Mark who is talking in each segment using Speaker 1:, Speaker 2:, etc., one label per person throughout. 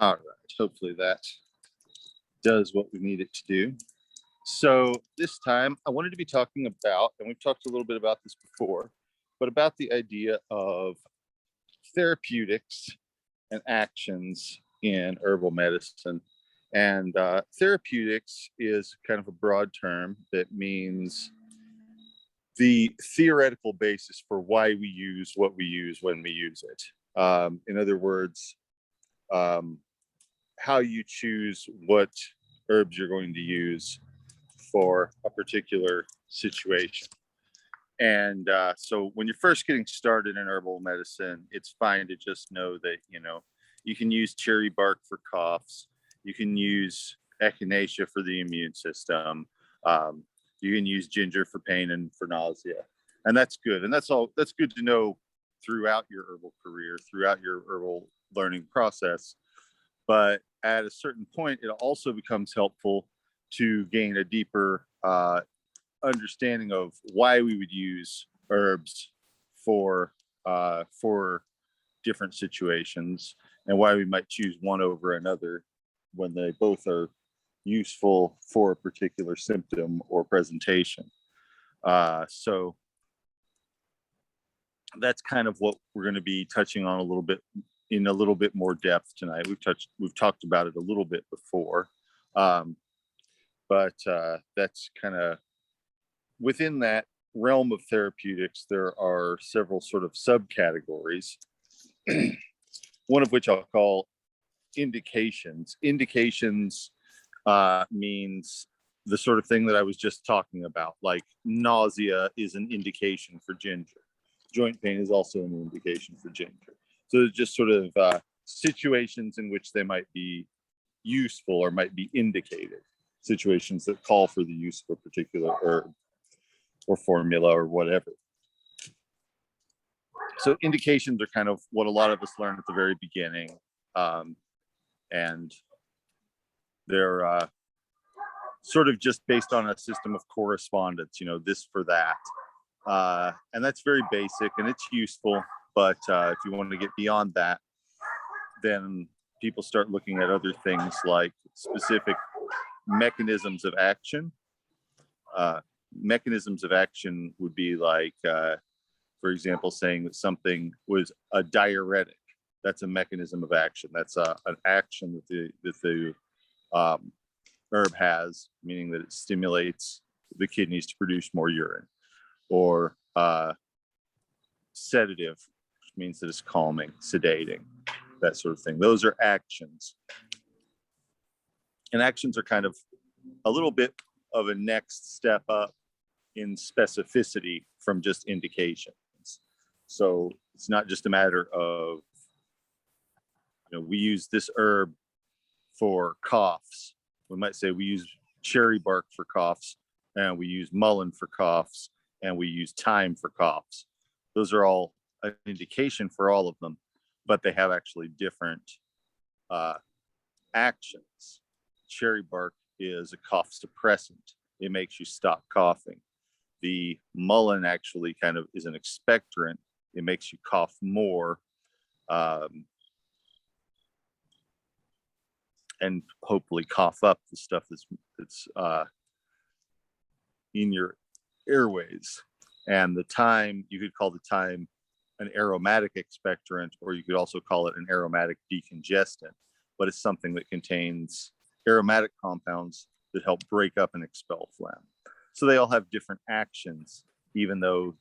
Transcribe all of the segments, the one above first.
Speaker 1: All right. Hopefully that does what we need it to do. So this time I wanted to be talking about, and we've talked a little bit about this before, but about the idea of therapeutics and actions in herbal medicine. And therapeutics is kind of a broad term that means the theoretical basis for why we use what we use when we use it. In other words, how you choose what herbs you're going to use for a particular situation. And so when you're first getting started in herbal medicine, it's fine to just know that, you can use cherry bark for coughs. You can use echinacea for the immune system. You can use ginger for pain and for nausea. And that's good. And that's good to know throughout your herbal career, throughout your herbal learning process. But at a certain point, it also becomes helpful to gain a deeper understanding of why we would use herbs for different situations, and why we might choose one over another when they both are useful for a particular symptom or presentation. So that's kind of what we're going to be touching on in a little bit more depth tonight. We've talked about it a little bit before, but that's kind of within that realm of therapeutics. There are several sort of subcategories, one of which I'll call indications. Indications means the sort of thing that I was just talking about, like nausea is an indication for ginger. Joint pain is also an indication for ginger. So there's just sort of situations in which they might be useful or might be indicated, situations that call for the use of a particular herb or formula or whatever. So indications are kind of what a lot of us learn at the very beginning. And they're sort of just based on a system of correspondence, this for that. And that's very basic and it's useful. But if you want to get beyond that, then people start looking at other things like specific mechanisms of action. Mechanisms of action would be like, for example, saying that something was a diuretic. That's a mechanism of action. That's an action that the herb has, meaning that it stimulates the kidneys to produce more urine. Or sedative, which means that it's calming, sedating, that sort of thing. Those are actions. And actions are kind of a little bit of a next step up in specificity from just indications. So it's not just a matter of, we use this herb for coughs. We might say we use cherry bark for coughs, and we use mullein for coughs, and we use thyme for coughs. Those are all an indication for all of them, but they have actually different actions. Cherry bark is a cough suppressant. It makes you stop coughing. The mullein actually kind of is an expectorant. It makes you cough more, and hopefully cough up the stuff that's in your airways. And the thyme, you could call the thyme an aromatic expectorant, or you could also call it an aromatic decongestant, but it's something that contains aromatic compounds that help break up and expel phlegm. So they all have different actions, even though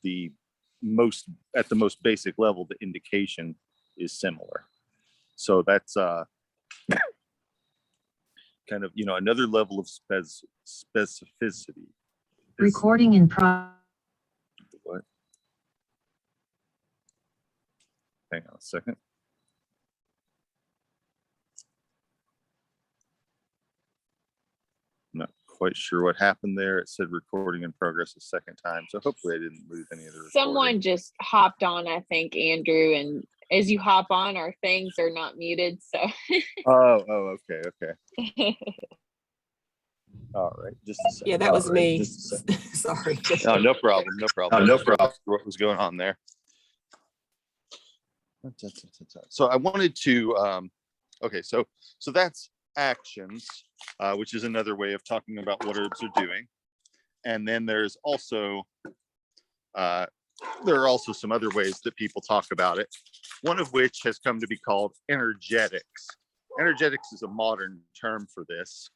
Speaker 1: at the most basic level, the indication is similar. So that's kind of, another level of specificity.
Speaker 2: Recording in progress.
Speaker 1: What? Hang on a second. I'm not quite sure what happened there. It said recording in progress a second time. So hopefully I didn't lose any of the recording.
Speaker 3: Someone just hopped on, I think, Andrew, and as you hop on, our things are not muted. So.
Speaker 1: Okay. All right, just a second.
Speaker 4: Yeah, that was me. Sorry.
Speaker 1: Oh, no problem. What was going on there? So I wanted to Okay, so that's actions, which is another way of talking about what herbs are doing. And then there's also there are also some other ways that people talk about it, one of which has come to be called energetics. Energetics is a modern term for this.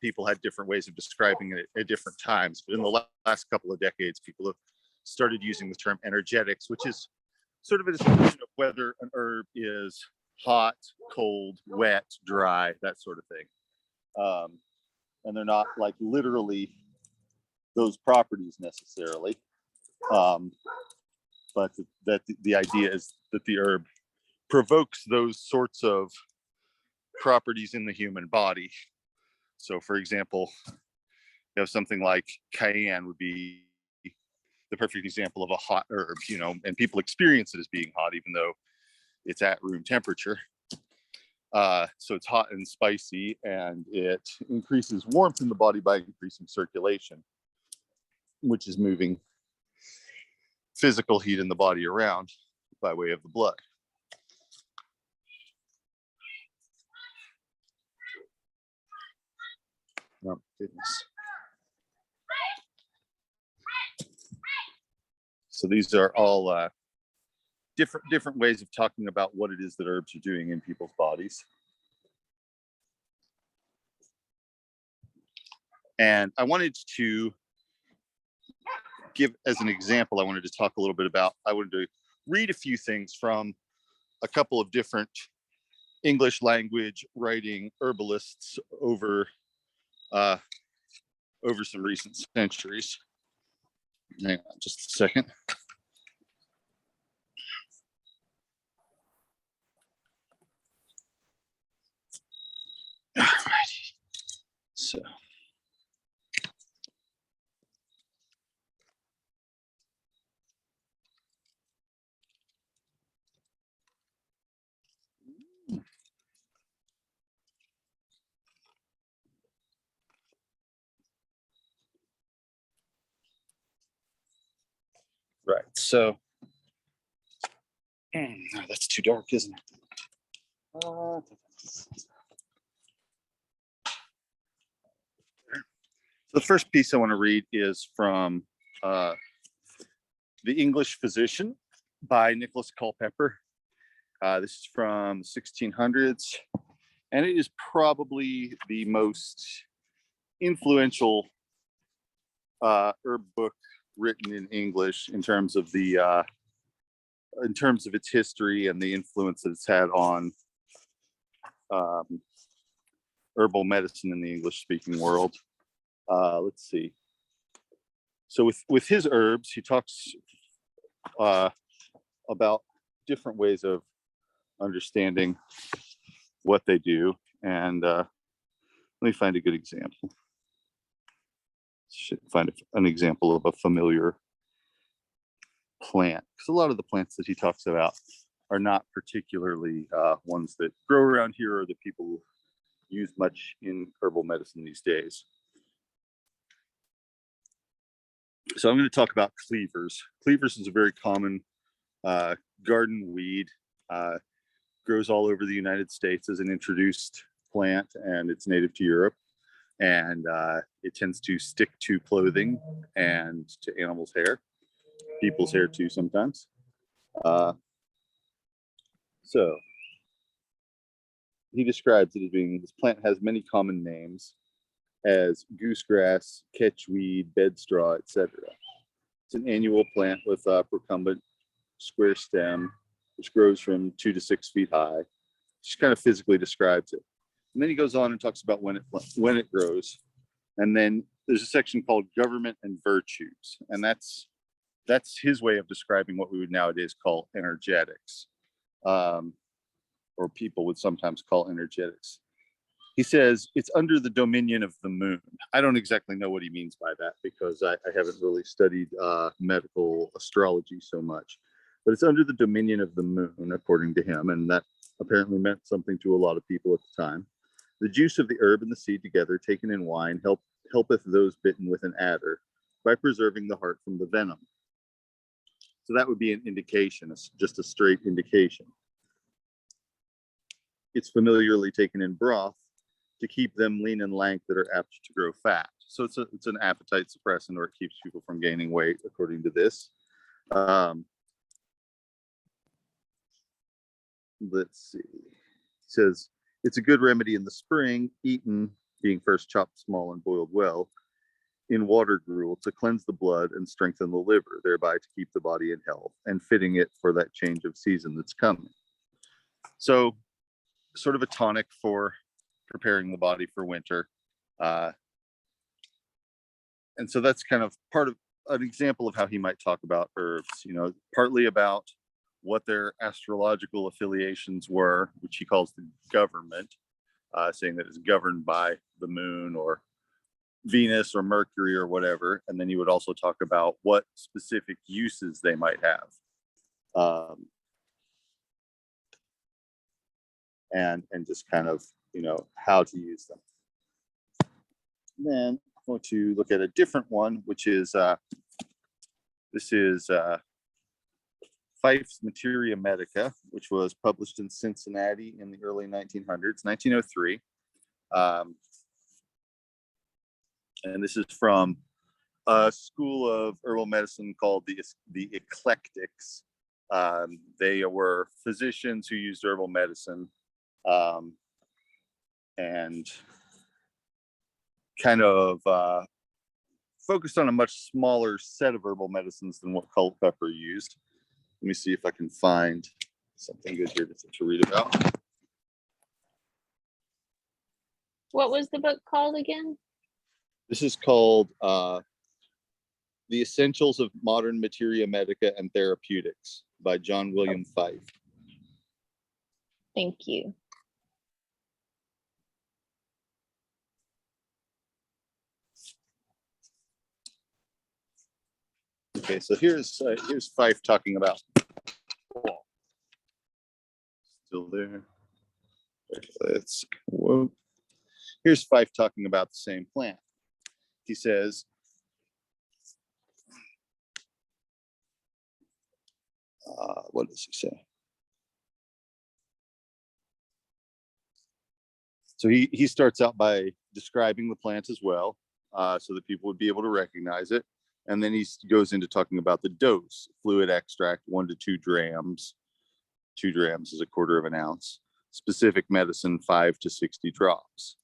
Speaker 1: People had different ways of describing it at different times, but in the last couple of decades, people have started using the term energetics, which is sort of a description of whether an herb is hot, cold, wet, dry, that sort of thing. And they're not like literally those properties necessarily. But that the idea is that the herb provokes those sorts of properties in the human body. So for example, you have something like cayenne would be the perfect example of a hot herb, you know, and people experience it as being hot, even though it's at room temperature. So it's hot and spicy, and it increases warmth in the body by increasing circulation, which is moving physical heat in the body around by way of the blood. Oh, goodness. So these are all different ways of talking about what it is that herbs are doing in people's bodies. And I wanted to give as an example, I wanted to talk a little bit about, I wanted to read a few things from a couple of different English language writing herbalists over some recent centuries. Hang on just a second. All right. So. Right, so no, that's too dark, isn't it? The first piece I want to read is from The English Physician by Nicholas Culpeper. This is from the 1600s, and it is probably the most influential herb book written in English in terms of its history and the influence that it's had on herbal medicine in the English-speaking world. Let's see. So with his herbs, he talks about different ways of understanding what they do. And let me find a good example. Should find an example of a familiar plant, because a lot of the plants that he talks about are not particularly ones that grow around here or that people use much in herbal medicine these days. So I'm going to talk about cleavers. Cleavers is a very common garden weed. Grows all over the United States as an introduced plant, and it's native to Europe. And it tends to stick to clothing and to animals' hair, people's hair too sometimes. So he describes it as being, this plant has many common names as goosegrass, catchweed, bedstraw, etc. It's an annual plant with a procumbent square stem, which grows from 2 to 6 feet high. Just kind of physically describes it. And then he goes on and talks about when it grows. And then there's a section called Government and Virtues. And that's his way of describing what we would nowadays call energetics, or people would sometimes call energetics. He says it's under the dominion of the moon. I don't exactly know what he means by that, because I haven't really studied medical astrology so much. But it's under the dominion of the moon, according to him. And that apparently meant something to a lot of people at the time. The juice of the herb and the seed together, taken in wine, helpeth those bitten with an adder by preserving the heart from the venom. So that would be an indication, just a straight indication. it's familiarly taken in broth to keep them lean and lank that are apt to grow fat. So it's an appetite suppressant, or it keeps people from gaining weight, according to this. Let's see. It says it's a good remedy in the spring, eaten, being first chopped small and boiled well, in water gruel to cleanse the blood and strengthen the liver, thereby to keep the body in health and fitting it for that change of season that's coming. So, sort of a tonic for preparing the body for winter. And so that's kind of part of an example of how he might talk about herbs, partly about what their astrological affiliations were, which he calls the government, saying that it's governed by the moon or Venus or Mercury or whatever. And then he would also talk about what specific uses they might have. And just kind of, how to use them. And then I'm going to look at a different one, which is, this is Fife's Materia Medica, which was published in Cincinnati in the early 1900s, 1903. And this is from a school of herbal medicine called the Eclectics. They were physicians who used herbal medicine and kind of focused on a much smaller set of herbal medicines than what Culpeper used. Let me see if I can find something good here to read about.
Speaker 3: What was the book called again?
Speaker 1: This is called The Essentials of Modern Materia Medica and Therapeutics by John William Fife.
Speaker 3: Thank you.
Speaker 1: Okay, so here's Fife talking about. Still there. Whoa. Here's Fife talking about the same plant. He says, what does he say? So he starts out by describing the plant as well, so that people would be able to recognize it. And then he goes into talking about the dose: fluid extract, 1 to 2 grams. 2 grams is a quarter of an ounce. Specific medicine, 5 to 60 drops.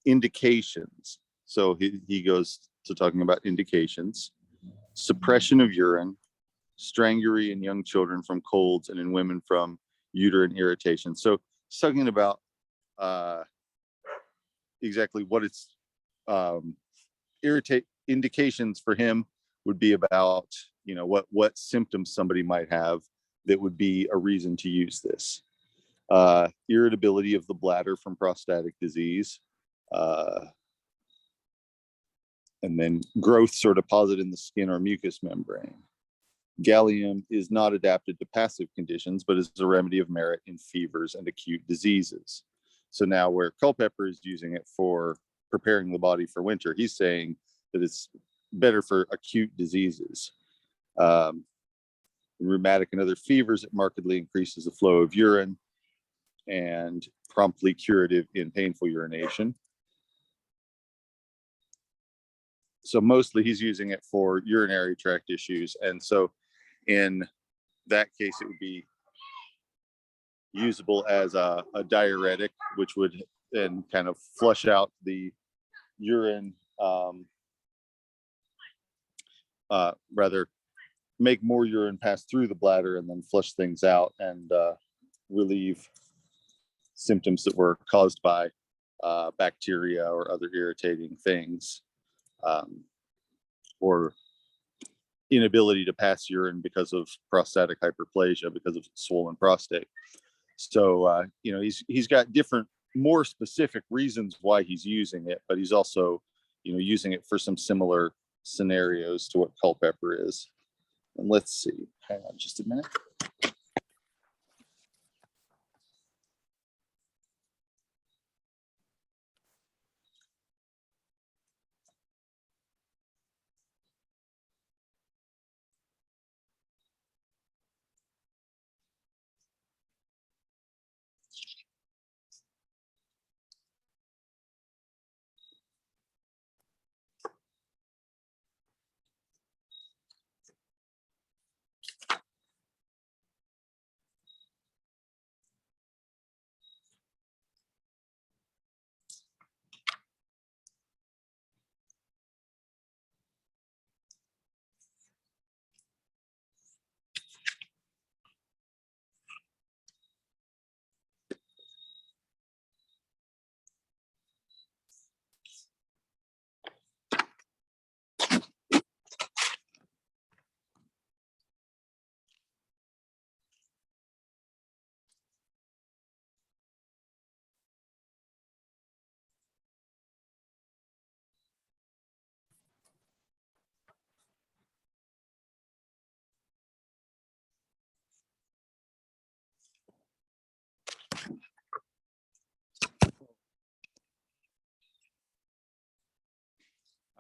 Speaker 1: Indications. So he goes to talking about indications: suppression of urine, strangury in young children from colds, and in women from uterine irritation. So he's talking about exactly what it's indications for him would be about, what symptoms somebody might have that would be a reason to use this. Irritability of the bladder from prostatic disease, and then growths or deposit in the skin or mucous membrane. Gallium is not adapted to passive conditions, but is a remedy of merit in fevers and acute diseases. So now where Culpeper is using it for preparing the body for winter, he's saying that it's better for acute diseases. In rheumatic and other fevers, it markedly increases the flow of urine and promptly curative in painful urination. So mostly he's using it for urinary tract issues. And so in that case, it would be usable as a diuretic, which would then kind of flush out the urine, rather make more urine pass through the bladder and then flush things out and relieve symptoms that were caused by bacteria or other irritating things, or inability to pass urine because of prostatic hyperplasia, because of swollen prostate. So he's got different, more specific reasons why he's using it, but he's also using it for some similar scenarios to what Culpeper is. And let's see, hang on just a minute.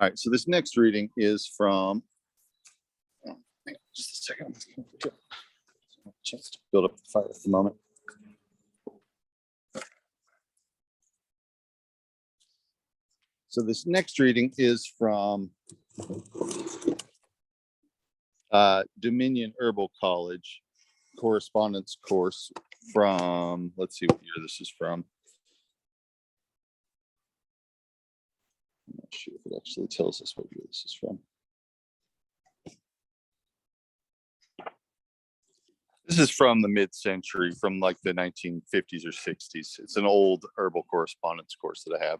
Speaker 1: All right, so this next reading is from, hang on just a second. Chance to build up the fire at the moment. So this next reading is from Dominion Herbal College correspondence course from, let's see what year this is from. I'm not sure if it actually tells us what year this is from. This is from the mid-century, from like the 1950s or 60s. It's an old herbal correspondence course that I have.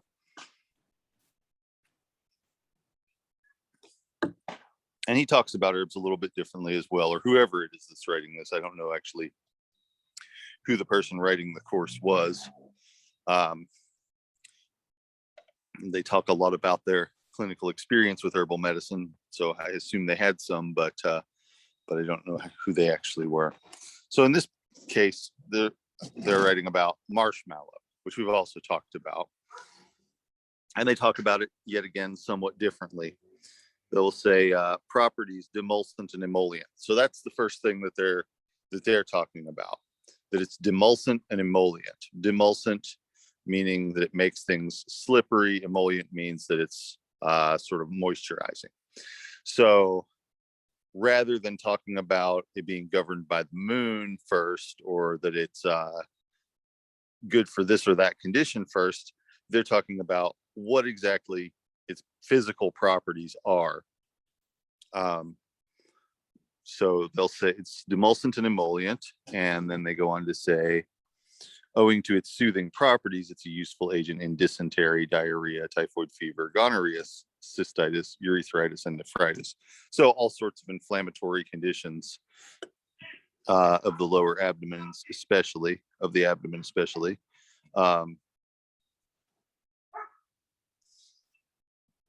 Speaker 1: And he talks about herbs a little bit differently as well, or whoever it is that's writing this. I don't know actually who the person writing the course was. They talk a lot about their clinical experience with herbal medicine, so I assume they had some, but I don't know who they actually were. So in this case, they're writing about marshmallow, which we've also talked about, and they talk about it yet again somewhat differently. They'll say properties, demulcent and emollient. So that's the first thing that they're talking about, that it's demulcent and emollient. Demulcent meaning that it makes things slippery. Emollient means that it's sort of moisturizing. So rather than talking about it being governed by the moon first, or that it's good for this or that condition first, they're talking about what exactly its physical properties are. So they'll say it's demulcent and emollient, and then they go on to say, owing to its soothing properties, it's a useful agent in dysentery, diarrhea, typhoid fever, gonorrhea, cystitis, urethritis, and nephritis. So all sorts of inflammatory conditions of the lower abdomen, especially of the abdomen, especially. It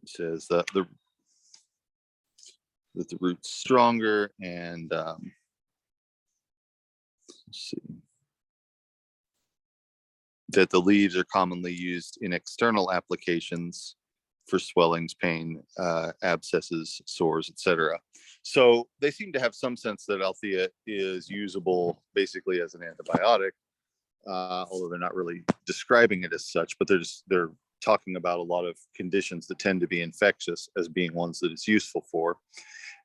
Speaker 1: says that the root's stronger, and let's see, that the leaves are commonly used in external applications for swellings, pain, abscesses, sores, etc. So they seem to have some sense that Althea is usable basically as an antibiotic, although they're not really describing it as such, but they're talking about a lot of conditions that tend to be infectious as being ones that it's useful for.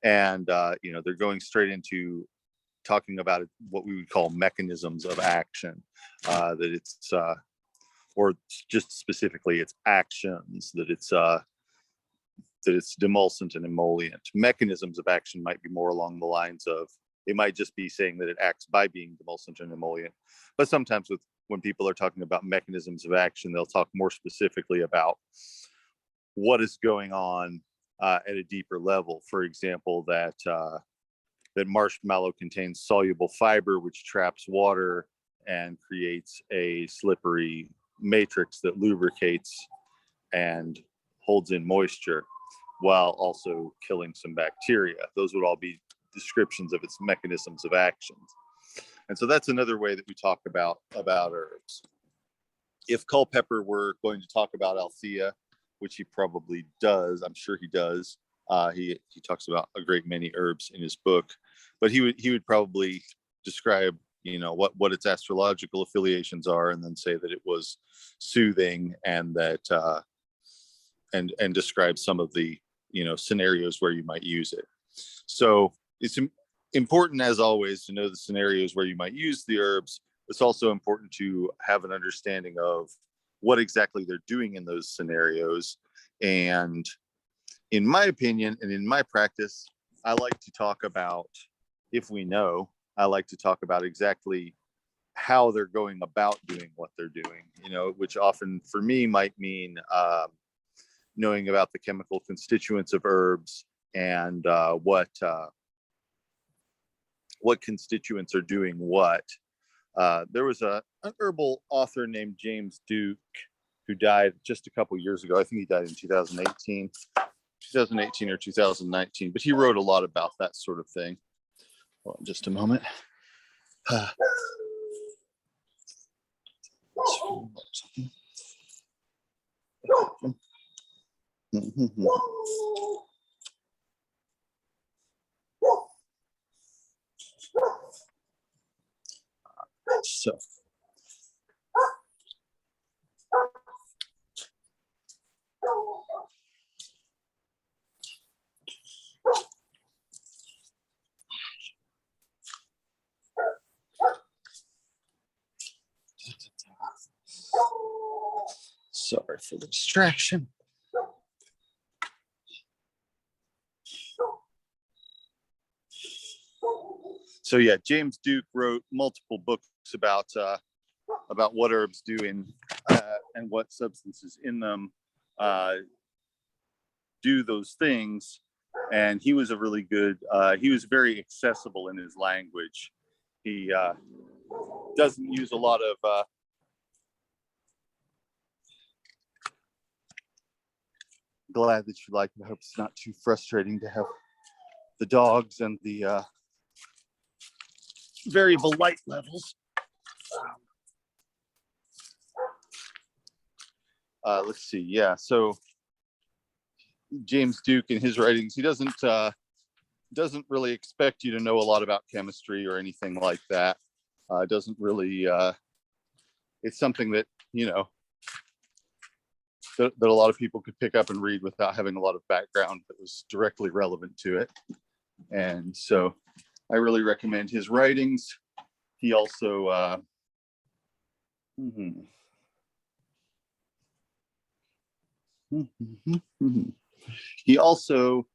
Speaker 1: And they're going straight into talking about what we would call mechanisms of action, that it's or just specifically its actions, that it's demulcent and emollient. Mechanisms of action might be more along the lines of, it might just be saying that it acts by being demulcent and emollient. But sometimes when people are talking about mechanisms of action, they'll talk more specifically about what is going on at a deeper level. For example, that marshmallow contains soluble fiber, which traps water and creates a slippery matrix that lubricates and holds in moisture while also killing some bacteria. Those would all be descriptions of its mechanisms of action. And so that's another way that we talk about herbs. If Culpepper were going to talk about Althea, which he probably does, I'm sure he does, he talks about a great many herbs in his book, but he would probably describe what its astrological affiliations are, and then say that it was soothing, and that and describe some of the scenarios where you might use it. So it's important, as always, to know the scenarios where you might use the herbs. It's also important to have an understanding of what exactly they're doing in those scenarios. And in my opinion, and in my practice, I like to talk about, if we know, I like to talk about exactly how they're going about doing what they're doing, which often for me might mean knowing about the chemical constituents of herbs, and what constituents are doing what. There was an herbal author named James Duke who died just a couple years ago. I think he died in 2018 or 2019, but he wrote a lot about that sort of thing. Hold on just a moment. So sorry for the distraction. So yeah, James Duke wrote multiple books about what herbs do and what substances in them do those things. And he was a really good. He was very accessible in his language. He doesn't use a lot of. Glad that you like it. I hope it's not too frustrating to have the dogs and the variable light levels. Let's see. Yeah. So James Duke in his writings, he doesn't really expect you to know a lot about chemistry or anything like that. Doesn't really. It's something that that a lot of people could pick up and read without having a lot of background that was directly relevant to it. And so I really recommend his writings. He also he also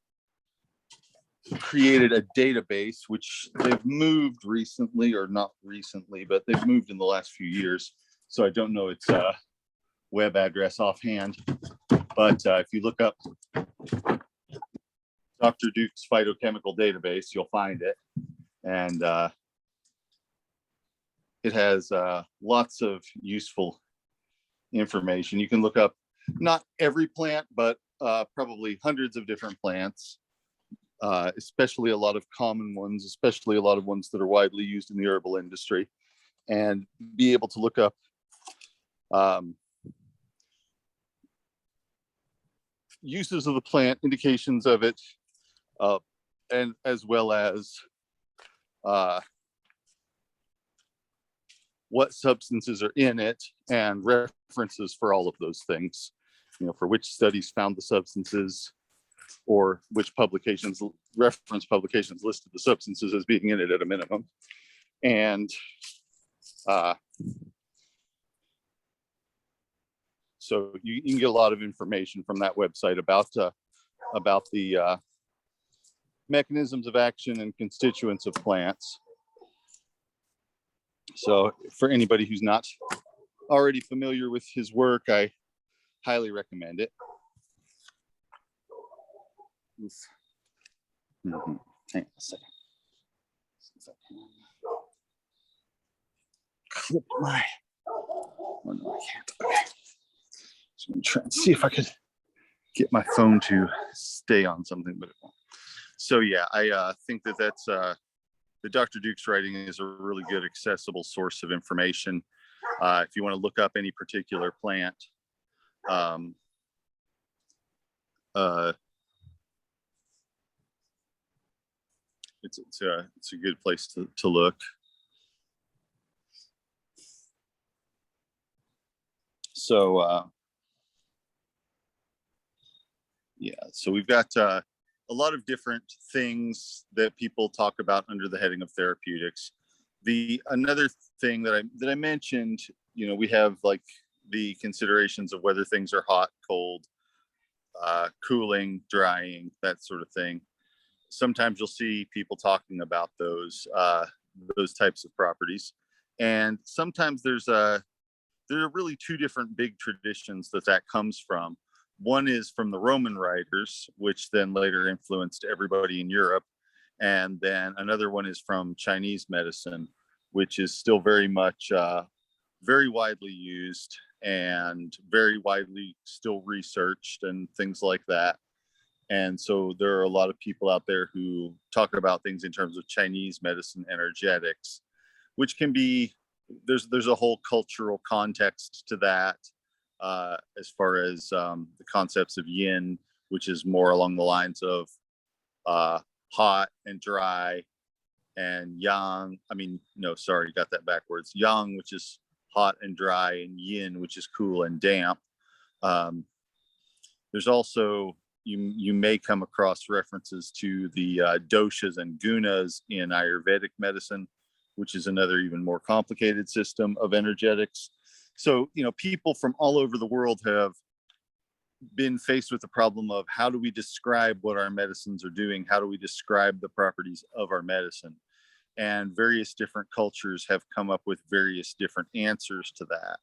Speaker 1: created a database, which they've moved recently, or not recently, but they've moved in the last few years. So I don't know its web address offhand, but if you look up Dr. Duke's phytochemical database, you'll find it. And it has lots of useful information. You can look up not every plant, but probably hundreds of different plants, especially a lot of common ones, especially a lot of ones that are widely used in the herbal industry, and be able to look up uses of the plant, indications of it, and as well as what substances are in it and references for all of those things, for which studies found the substances, or which reference publications listed the substances as being in it at a minimum. And so you can get a lot of information from that website about the mechanisms of action and constituents of plants. So for anybody who's not already familiar with his work, I highly recommend it. Hang on a second. Clip my. Oh, no, I can't. Okay. So I'm trying to see if I could get my phone to stay on something, but it won't. So yeah, I think that's the Dr. Duke's writing is a really good accessible source of information. If you want to look up any particular plant, it's a good place to look. So yeah, so we've got a lot of different things that people talk about under the heading of therapeutics. Another thing that I mentioned, we have like the considerations of whether things are hot, cold, cooling, drying, that sort of thing. Sometimes you'll see people talking about those types of properties, and sometimes there are really two different big traditions that comes from. One is from the Roman writers, which then later influenced everybody in Europe. And then another one is from Chinese medicine, which is still very much, very widely used and very widely still researched and things like that. And so there are a lot of people out there who talk about things in terms of Chinese medicine energetics, which can be, there's a whole cultural context to that. as far as the concepts of yin, which is more along the lines of hot and dry, and yang. I mean, no, sorry, got that backwards. Yang, which is hot and dry, and yin, which is cool and damp. There's also, you may come across references to the doshas and gunas in Ayurvedic medicine, which is another even more complicated system of energetics. So, people from all over the world have been faced with the problem of how do we describe what our medicines are doing? How do we describe the properties of our medicine? And various different cultures have come up with various different answers to that.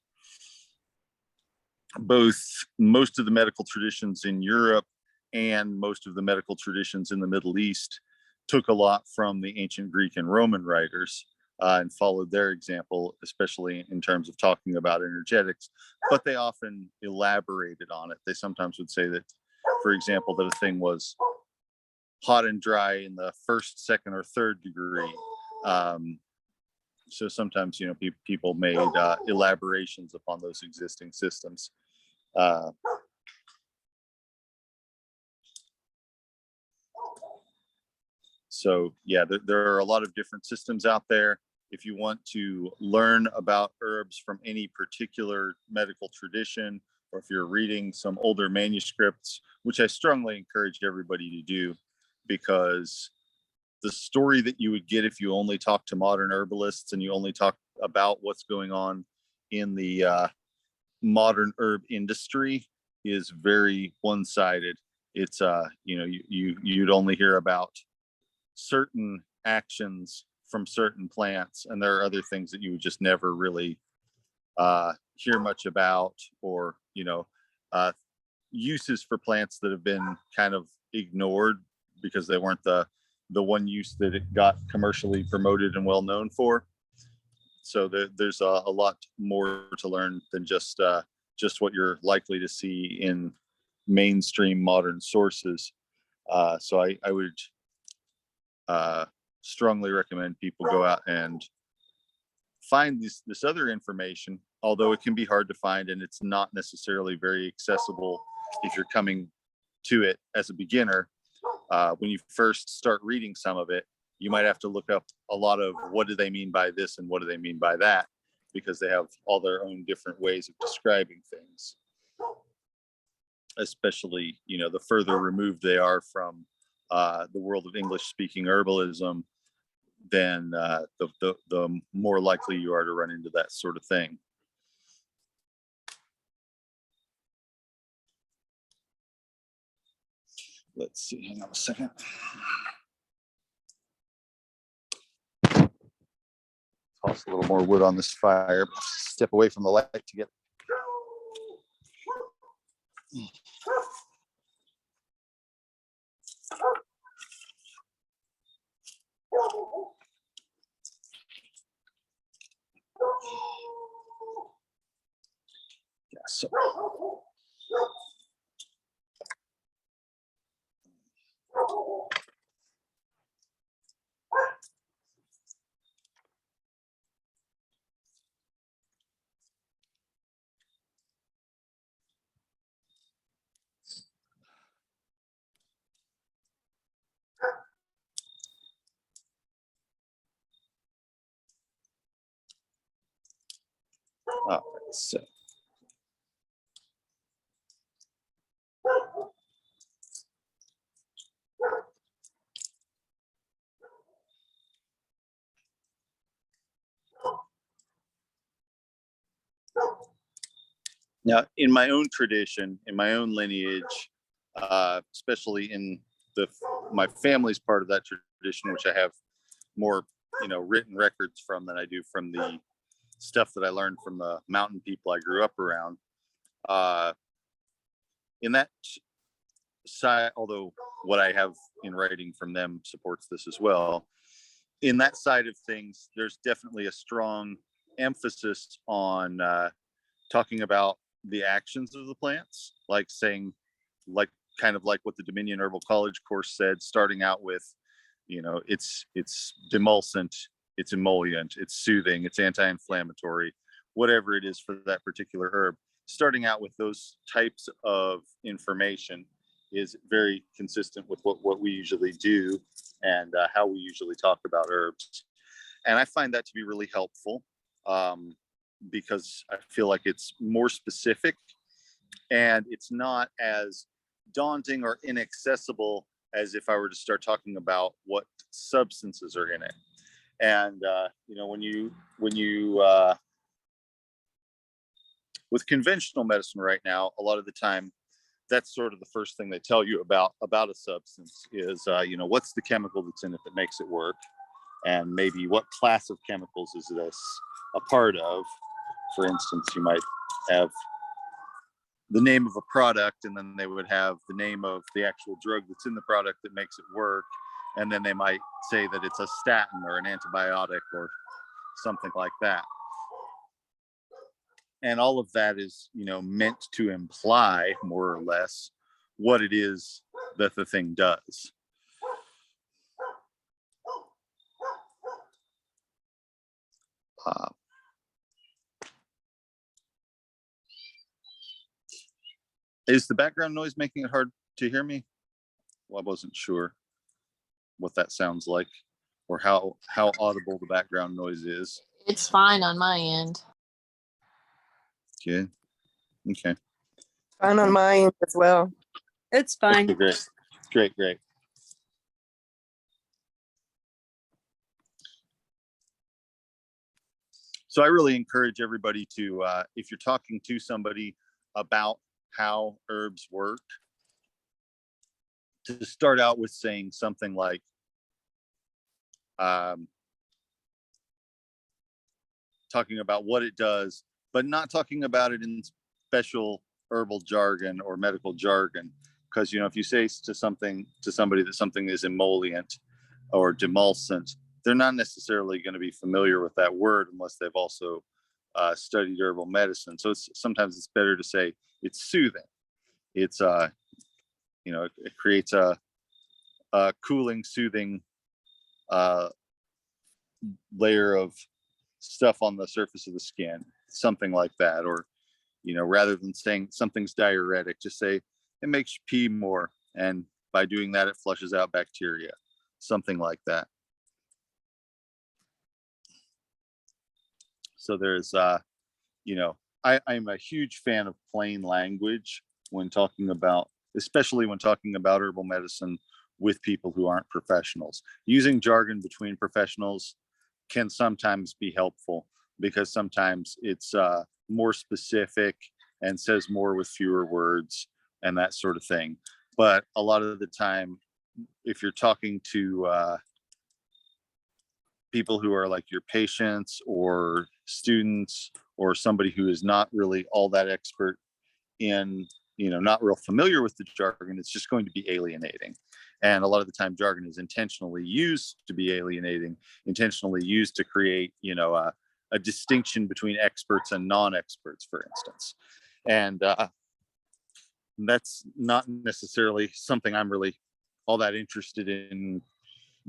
Speaker 1: Most of the medical traditions in Europe and most of the medical traditions in the Middle East took a lot from the ancient Greek and Roman writers and followed their example, especially in terms of talking about energetics, but they often elaborated on it. They sometimes would say that, for example, that a thing was hot and dry in the first, second, or third degree. So sometimes, people made elaborations upon those existing systems. So yeah, there are a lot of different systems out there. If you want to learn about herbs from any particular medical tradition, or if you're reading some older manuscripts, which I strongly encourage everybody to do, because the story that you would get if you only talk to modern herbalists and you only talk about what's going on in the modern herb industry is very one-sided. It's you'd only hear about certain actions from certain plants, and there are other things that you would just never really hear much about, or uses for plants that have been kind of ignored because they weren't the one use that it got commercially promoted and well known for. So there's a lot more to learn than just what you're likely to see in mainstream modern sources. So I would strongly recommend people go out and find this other information, although it can be hard to find and it's not necessarily very accessible if you're coming to it as a beginner. When you first start reading some of it, you might have to look up a lot of what do they mean by this and what do they mean by that, because they have all their own different ways of describing things. Especially, the further removed they are from the world of English-speaking herbalism, then the more likely you are to run into that sort of thing. Let's see, hang on a second. Toss a little more wood on this fire. Step away from the light to get. Yeah, so. All right, so. Now, in my own tradition, in my own lineage, especially in my family's part of that tradition, which I have more, written records from than I do from the stuff that I learned from the mountain people I grew up around. In that side, although what I have in writing from them supports this as well, in that side of things, there's definitely a strong emphasis on talking about the actions of the plants, like saying, kind of like what the Dominion Herbal College course said, starting out with, it's demulcent, it's emollient, it's soothing, it's anti-inflammatory, whatever it is for that particular herb. starting out with those types of information is very consistent with what we usually do and how we usually talk about herbs. And I find that to be really helpful because I feel like it's more specific and it's not as daunting or inaccessible as if I were to start talking about what substances are in it. And you know, when you with conventional medicine right now, a lot of the time, that's sort of the first thing they tell you about a substance is, you know, what's the chemical that's in it that makes it work, and maybe what class of chemicals is this a part of. For instance, you might have the name of a product, and then they would have the name of the actual drug that's in the product that makes it work, and then they might say that it's a statin or an antibiotic or something like that. And all of that is, you know, meant to imply more or less what it is that the thing does. Is the background noise making it hard to hear me? Well, I wasn't sure what that sounds like or how audible the background noise is.
Speaker 3: It's fine on my end.
Speaker 1: Okay. Okay.
Speaker 5: Fine on my end as well.
Speaker 2: It's
Speaker 1: Okay,
Speaker 2: fine.
Speaker 1: great. So I really encourage everybody to, if you're talking to somebody about how herbs work, to start out with saying something like, talking about what it does, but not talking about it in special herbal jargon or medical jargon. Because, you know, if you say to somebody that something is emollient or demulcent, they're not necessarily going to be familiar with that word unless they've also studied herbal medicine. So sometimes it's better to say it's soothing. It's you know, it creates a cooling, soothing layer of stuff on the surface of the skin, something like that. Or, you know, rather than saying something's diuretic, just say it makes you pee more, and by doing that it flushes out bacteria, something like that. So there's you know, I'm a huge fan of plain language when talking about, especially when talking about herbal medicine with people who aren't professionals. Using jargon between professionals can sometimes be helpful because sometimes it's more specific and says more with fewer words and that sort of thing. But a lot of the time, if you're talking to people who are like your patients or students or somebody who is not really all that expert in, you know, not real familiar with the jargon, it's just going to be alienating. And a lot of the time jargon is intentionally used to be alienating, intentionally used to create, you know, a distinction between experts and non-experts, for instance. And that's not necessarily something I'm really all that interested in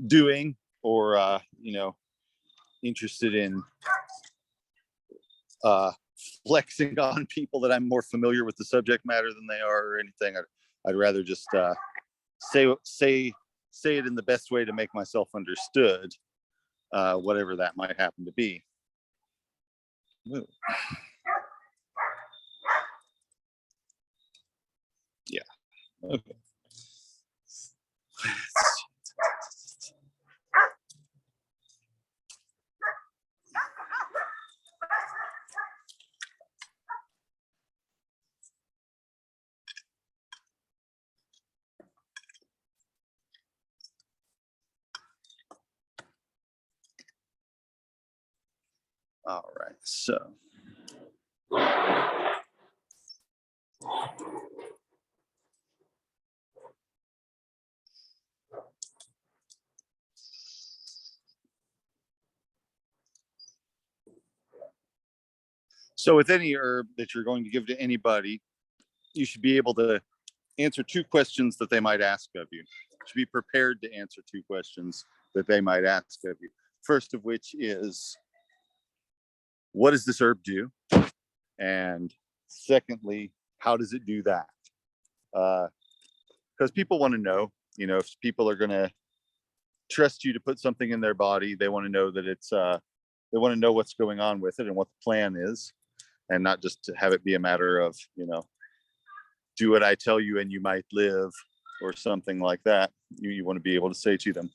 Speaker 1: doing, or you know, interested in flexing on people that I'm more familiar with the subject matter than they are or anything. I'd rather just say it in the best way to make myself understood, whatever that might happen to be. Ooh. Yeah. Okay. All right, so with any herb that you're going to give to anybody, you should be able to answer two questions that they might ask of you. You should be prepared to answer two questions that they might ask of you. First of which is, what does this herb do? And Secondly, how does it do that? Because people want to know, if people are going to trust you to put something in their body, they want to know that they want to know what's going on with it and what the plan is, and not just to have it be a matter of, do what I tell you and you might live, or something like that. You want to be able to say to them,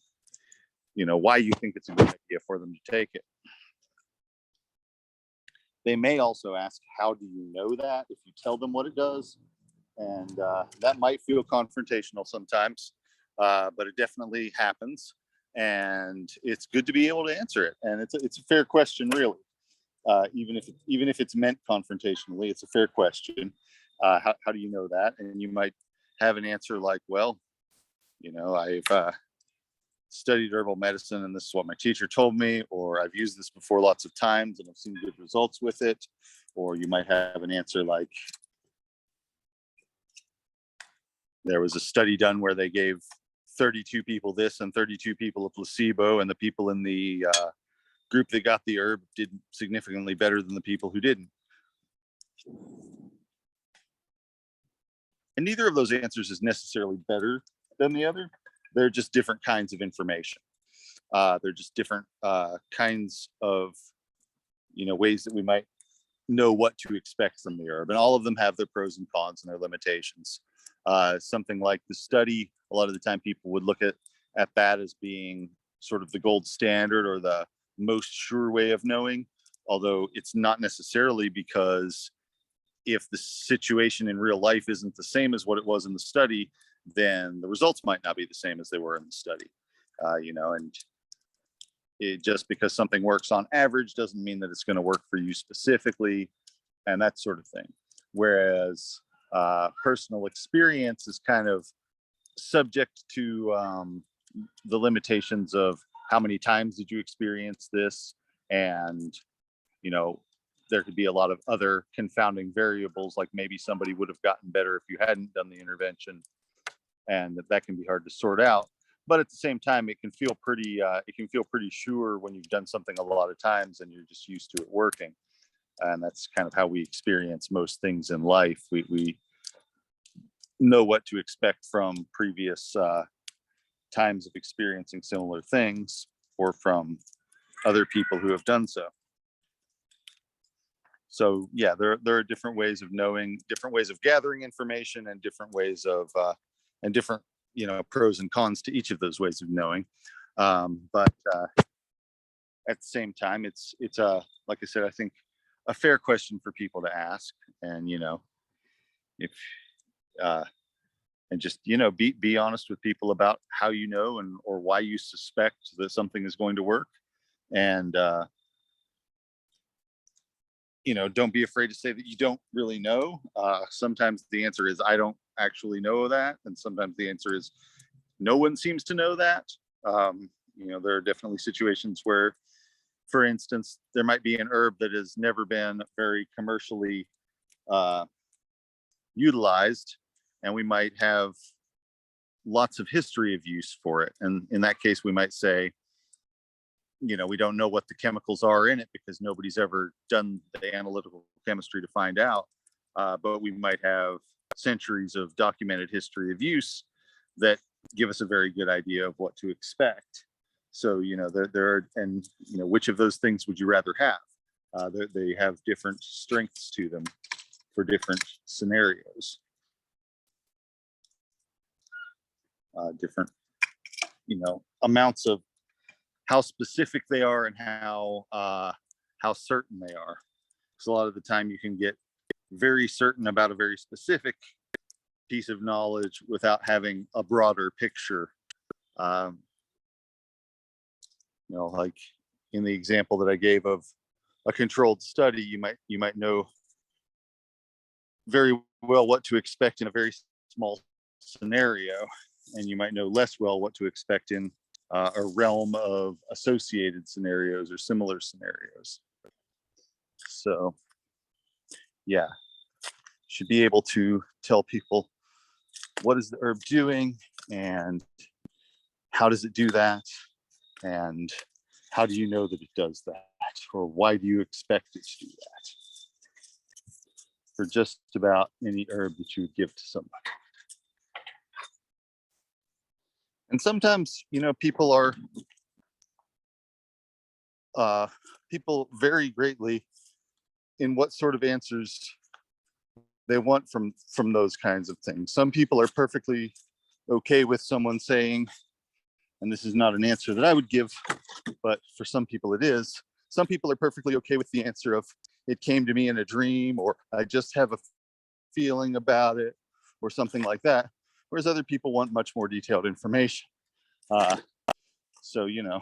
Speaker 1: why you think it's a good idea for them to take it. They may also ask, how do you know that, if you tell them what it does? And that might feel confrontational sometimes, but it definitely happens. And it's good to be able to answer it. And it's a fair question, really. Even if it's meant confrontationally, it's a fair question. How do you know that? And you might have an answer like, well, I've studied herbal medicine and this is what my teacher told me, or I've used this before lots of times and I've seen good results with it. Or you might have an answer like, there was a study done where they gave 32 people this and 32 people a placebo, and the people in the group that got the herb did significantly better than the people who didn't. And neither of those answers is necessarily better than the other. They're just different kinds of information. They're just different kinds of, ways that we might know what to expect from the herb. And all of them have their pros and cons and their limitations. Something like the study, a lot of the time people would look at that as being sort of the gold standard or the most sure way of knowing, although it's not necessarily, because if the situation in real life isn't the same as what it was in the study, then the results might not be the same as they were in the study. And just because something works on average doesn't mean that it's going to work for you specifically, and that sort of thing. Whereas personal experience is kind of subject to the limitations of how many times did you experience this, and there could be a lot of other confounding variables, like maybe somebody would have gotten better if you hadn't done the intervention, and that can be hard to sort out. But at the same time, it can feel pretty sure when you've done something a lot of times and you're just used to it working. And that's kind of how we experience most things in life. We know what to expect from previous times of experiencing similar things, or from other people who have done so. So yeah, there are different ways of knowing, different ways of gathering information, and different ways of and different pros and cons to each of those ways of knowing. But at the same time, it's like I said, I think a fair question for people to ask. And if and just be honest with people about how or why you suspect that something is going to work. And don't be afraid to say that you don't really know. Sometimes the answer is, I don't actually know that. And sometimes the answer is, no one seems to know that. There are definitely situations where, for instance, there might be an herb that has never been very commercially utilized, and we might have lots of history of use for it. And in that case, we might say, we don't know what the chemicals are in it because nobody's ever done the analytical chemistry to find out. But we might have centuries of documented history of use that give us a very good idea of what to expect. So, there are, and, which of those things would you rather have? They have different strengths to them for different scenarios. Different, amounts of how specific they are and how certain they are. Because a lot of the time you can get very certain about a very specific piece of knowledge without having a broader picture. Like in the example that I gave of a controlled study, you might know very well what to expect in a very small scenario, and you might know less well what to expect in a realm of associated scenarios or similar scenarios. So yeah, should be able to tell people, what is the herb doing, and how does it do that, and how do you know that it does that, or why do you expect it to do that? for just about any herb that you would give to somebody. And sometimes, you know, people vary greatly in what sort of answers they want from those kinds of things. Some people are perfectly okay with someone saying, and this is not an answer that I would give, but for some people it is. Some people are perfectly okay with the answer of, it came to me in a dream, or I just have a feeling about it, or something like that. Whereas other people want much more detailed information. So, you know,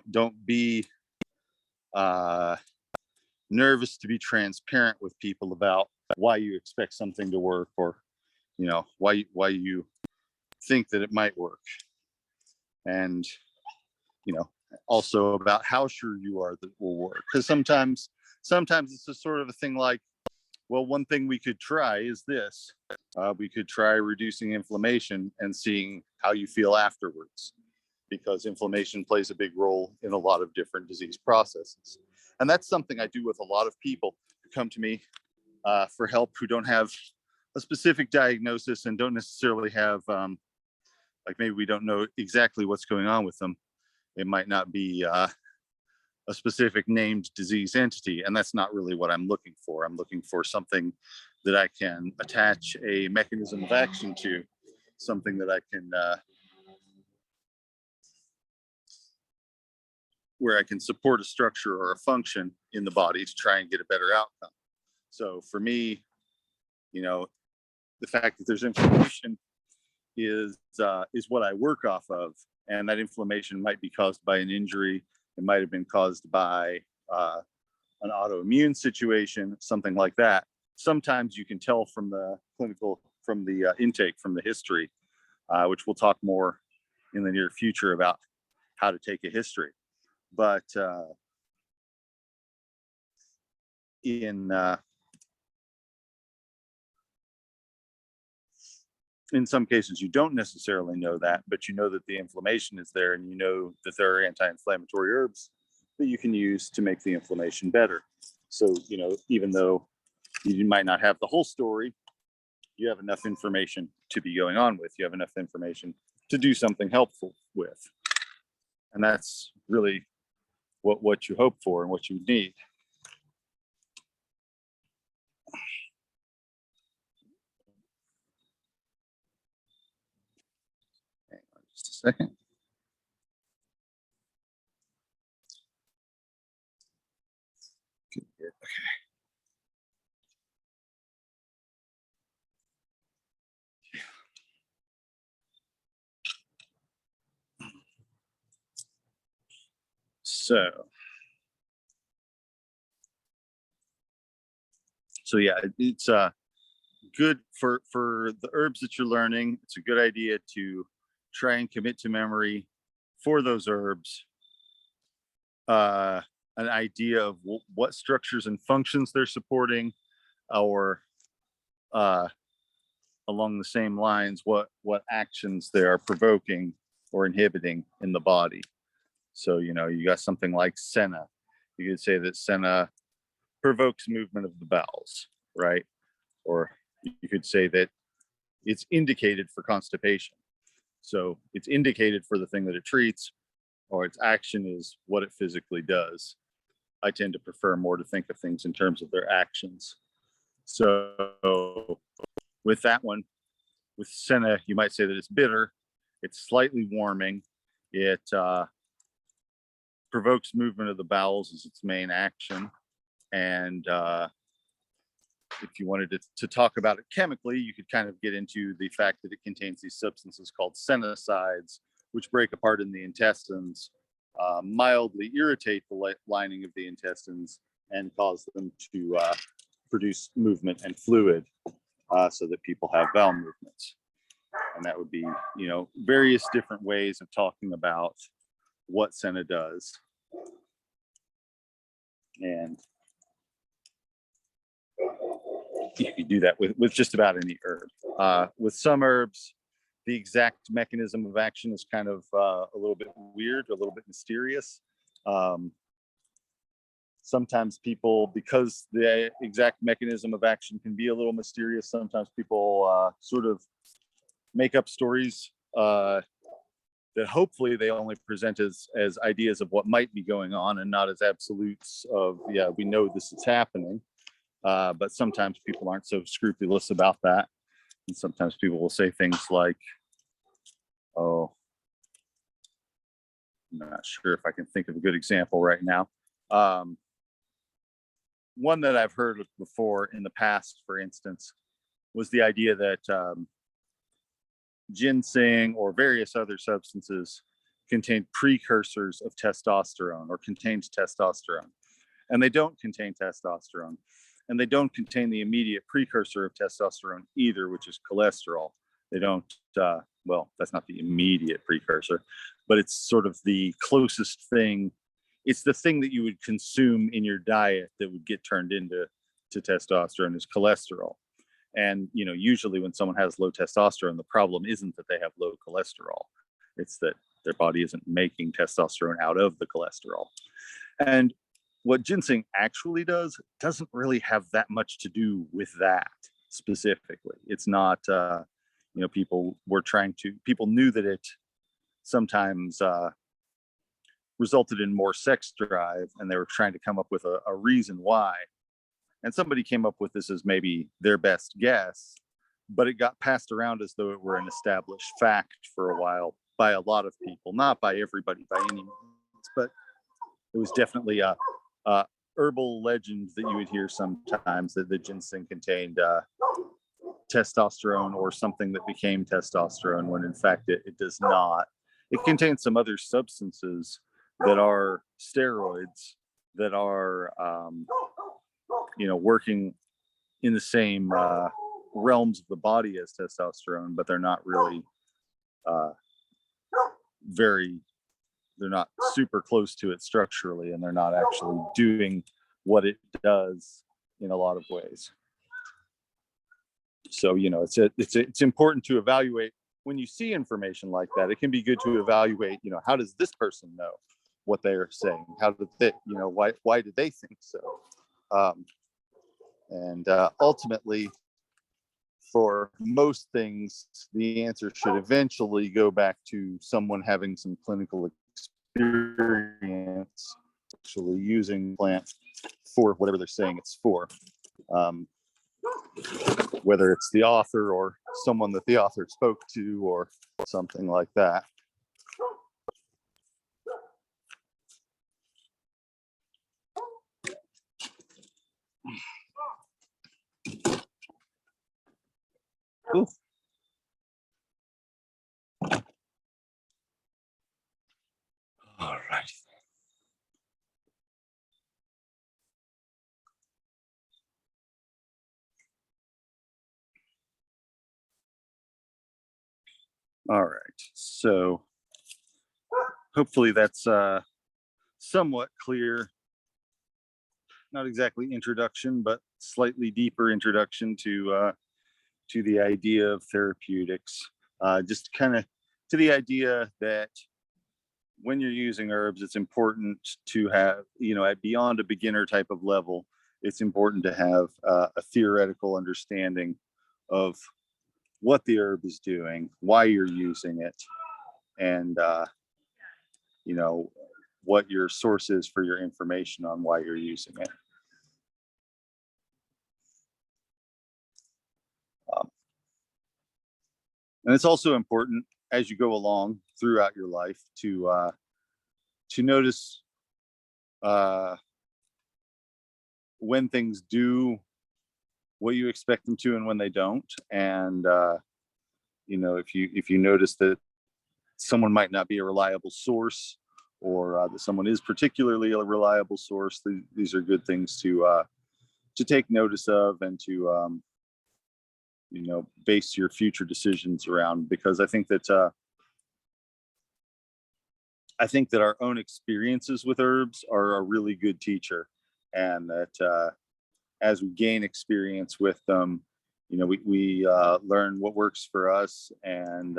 Speaker 1: don't be nervous to be transparent with people about why you expect something to work, or, you know, why you think that it might work. And, you know, also about how sure you are that it will work. Because sometimes it's a sort of a thing like, well, one thing we could try is this. We could try reducing inflammation and seeing how you feel afterwards, because inflammation plays a big role in a lot of different disease processes. And that's something I do with a lot of people who come to me for help, who don't have a specific diagnosis and don't necessarily have, like, maybe we don't know exactly what's going on with them. It might not be a specific named disease entity, and that's not really what I'm looking for. I'm looking for something that I can attach a mechanism of action to, something that I can, where I can support a structure or a function in the body to try and get a better outcome. So for me, you know, the fact that there's inflammation is what I work off of, and that inflammation might be caused by an injury. It might have been caused by an autoimmune situation, something like that. Sometimes you can tell from the clinical, from the intake, from the history, which we'll talk more in the near future about how to take a history. But in some cases, you don't necessarily know that, but you know that the inflammation is there, and you know that there are anti-inflammatory herbs that you can use to make the inflammation better. So, you know, even though you might not have the whole story, you have enough information to be going on with. You have enough information to do something helpful with. And that's really what you hope for and what you need. Hang on just a second. Okay. So yeah, it's good for the herbs that you're learning. It's a good idea to try and commit to memory for those herbs an idea of what structures and functions they're supporting, or along the same lines, what actions they are provoking or inhibiting in the body. So, you know, you got something like senna. You could say that senna provokes movement of the bowels, right? Or you could say that it's indicated for constipation. So it's indicated for the thing that it treats, or its action is what it physically does. I tend to prefer more to think of things in terms of their actions. So with that one, with senna, you might say that it's bitter, it's slightly warming, it provokes movement of the bowels as its main action. And if you wanted to talk about it chemically, you could kind of get into the fact that it contains these substances called senosides, which break apart in the intestines, mildly irritate the lining of the intestines, and cause them to produce movement and fluid, so that people have bowel movements. And that would be, you know, various different ways of talking about what senna does. And you can do that with just about any herb. With some herbs, the exact mechanism of action is kind of a little bit weird, a little bit mysterious. sometimes people, because the exact mechanism of action can be a little mysterious, sometimes people sort of make up stories that hopefully they only present as ideas of what might be going on and not as absolutes of, yeah, we know this is happening. But sometimes people aren't so scrupulous about that. And sometimes people will say things like, oh, I'm not sure if I can think of a good example right now. One that I've heard before in the past, for instance, was the idea that ginseng or various other substances contain precursors of testosterone or contains testosterone. And they don't contain testosterone. And they don't contain the immediate precursor of testosterone either, which is cholesterol. They don't, well, that's not the immediate precursor, but it's sort of the closest thing. It's the thing that you would consume in your diet that would get turned into testosterone is cholesterol. And, you know, usually when someone has low testosterone, the problem isn't that they have low cholesterol. It's that their body isn't making testosterone out of the cholesterol. And what ginseng actually doesn't really have that much to do with that specifically. It's not, you know, people knew that it sometimes resulted in more sex drive, and they were trying to come up with a reason why. And somebody came up with this as maybe their best guess, but it got passed around as though it were an established fact for a while by a lot of people, not by everybody by any means, but it was definitely a herbal legend that you would hear sometimes that the ginseng contained testosterone or something that became testosterone, when in fact it does not. It contains some other substances that are steroids that are you know, working in the same realms of the body as testosterone, but they're not really they're not super close to it structurally, and they're not actually doing what it does in a lot of ways. So, you know, it's important to evaluate when you see information like that. It can be good to evaluate, you know, how does this person know what they're saying? How did they, you know, why did they think so? And ultimately, for most things, the answer should eventually go back to someone having some clinical experience actually using plant for whatever they're saying it's for. Whether it's the author or someone that the author spoke to or something like that. Ooh. All right. All right. So hopefully that's somewhat clear. Not exactly introduction, but slightly deeper introduction to the idea of therapeutics. Just kind of to the idea that when you're using herbs, it's important to have, you know, at beyond a beginner type of level, it's important to have a theoretical understanding of what the herb is doing, why you're using it, and you know, what your source is for your information on why you're using it. And it's also important as you go along throughout your life to notice when things do what you expect them to and when they don't. And you know, if you notice that someone might not be a reliable source, or that someone is particularly a reliable source, these are good things to take notice of and to you know, base your future decisions around. Because I think that our own experiences with herbs are a really good teacher, and that as we gain experience with them, you know, we learn what works for us, and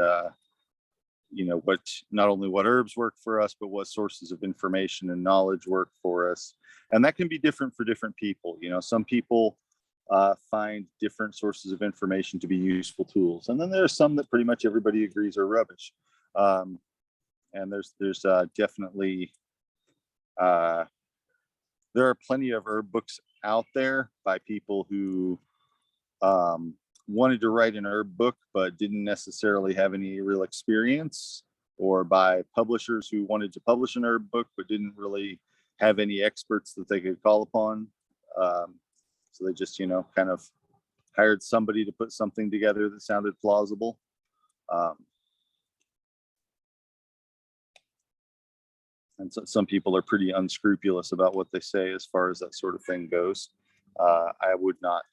Speaker 1: what, not only what herbs work for us, but what sources of information and knowledge work for us. And that can be different for different people. Some people find different sources of information to be useful tools. And then there are some that pretty much everybody agrees are rubbish. And there's definitely, there are plenty of herb books out there by people who wanted to write an herb book, but didn't necessarily have any real experience, or by publishers who wanted to publish an herb book, but didn't really have any experts that they could call upon. So they just, kind of hired somebody to put something together that sounded plausible. And so some people are pretty unscrupulous about what they say as far as that sort of thing goes. I would not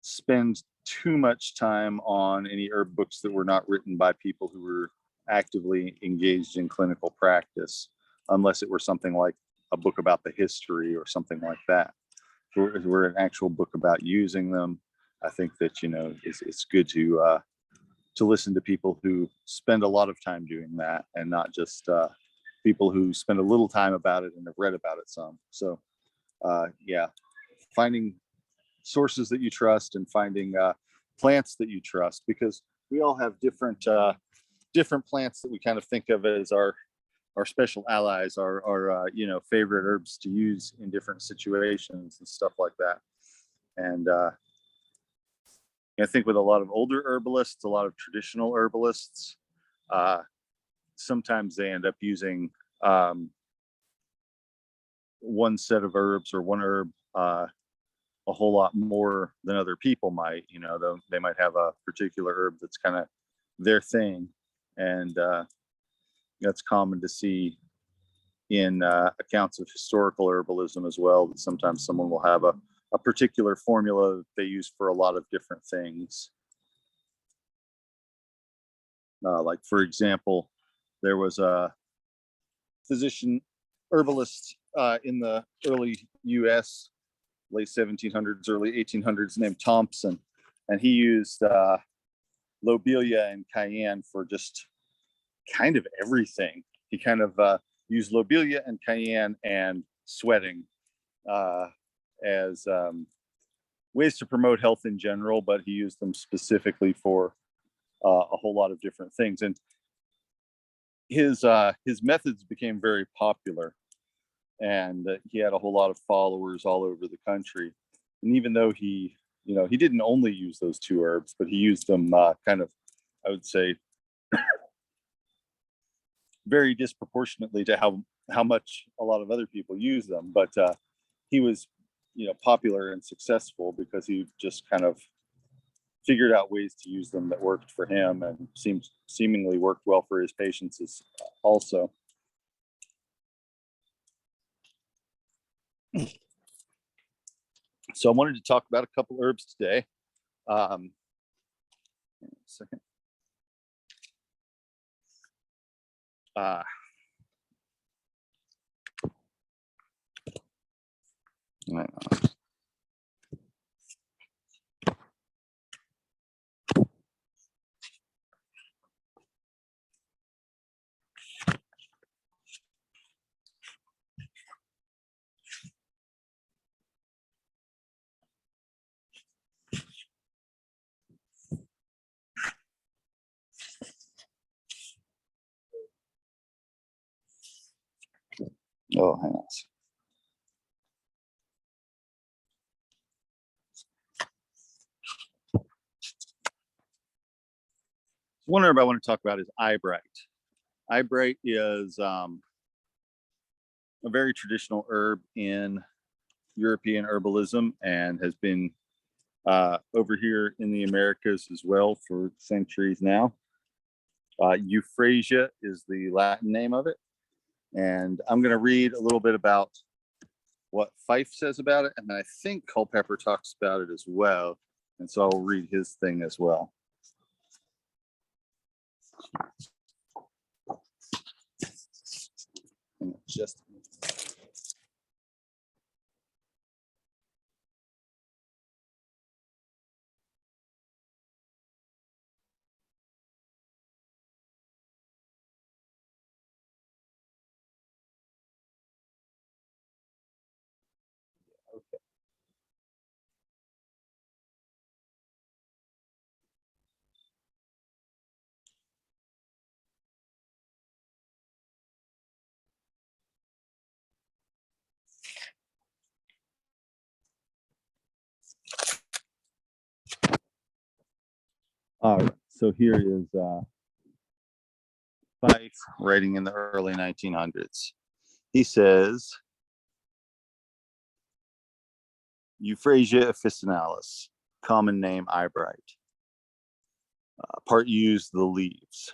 Speaker 1: spend too much time on any herb books that were not written by people who were actively engaged in clinical practice, unless it were something like a book about the history or something like that. If we're an actual book about using them, I think that, it's good to listen to people who spend a lot of time doing that, and not just people who spend a little time about it and have read about it some. So finding sources that you trust, and finding plants that you trust, because we all have different plants that we kind of think of as our special allies, our favorite herbs to use in different situations and stuff like that. And I think with a lot of older herbalists, a lot of traditional herbalists, sometimes they end up using one set of herbs or one herb a whole lot more than other people might. They might have a particular herb that's kind of their thing, and that's common to see in accounts of historical herbalism as well, that sometimes someone will have a particular formula that they use for a lot of different things. Like, for example, there was a physician herbalist in the early US, late 1700s, early 1800s, named Thompson, and he used lobelia and cayenne for just kind of everything. He kind of used lobelia and cayenne and sweating as ways to promote health in general, but he used them specifically for a whole lot of different things. And his methods became very popular, and he had a whole lot of followers all over the country. And even though he didn't only use those two herbs, but he used them kind of, I would say, very disproportionately to how much a lot of other people use them. But he was, popular and successful because he just kind of figured out ways to use them that worked for him, and seemingly worked well for his patients also. So I wanted to talk about a couple herbs today. A second. Oh, hang on. One herb I want to talk about is eyebright. Eyebright is a very traditional herb in European herbalism, and has been over here in the Americas as well for centuries now. Euphrasia is the Latin name of it. And I'm going to read a little bit about what Fife says about it. And I think Culpepper talks about it as well. And so I'll read his thing as well. Just All right, so here is Fife writing in the early 1900s. He says, Euphrasia officinalis, common name eyebright. Part used the leaves.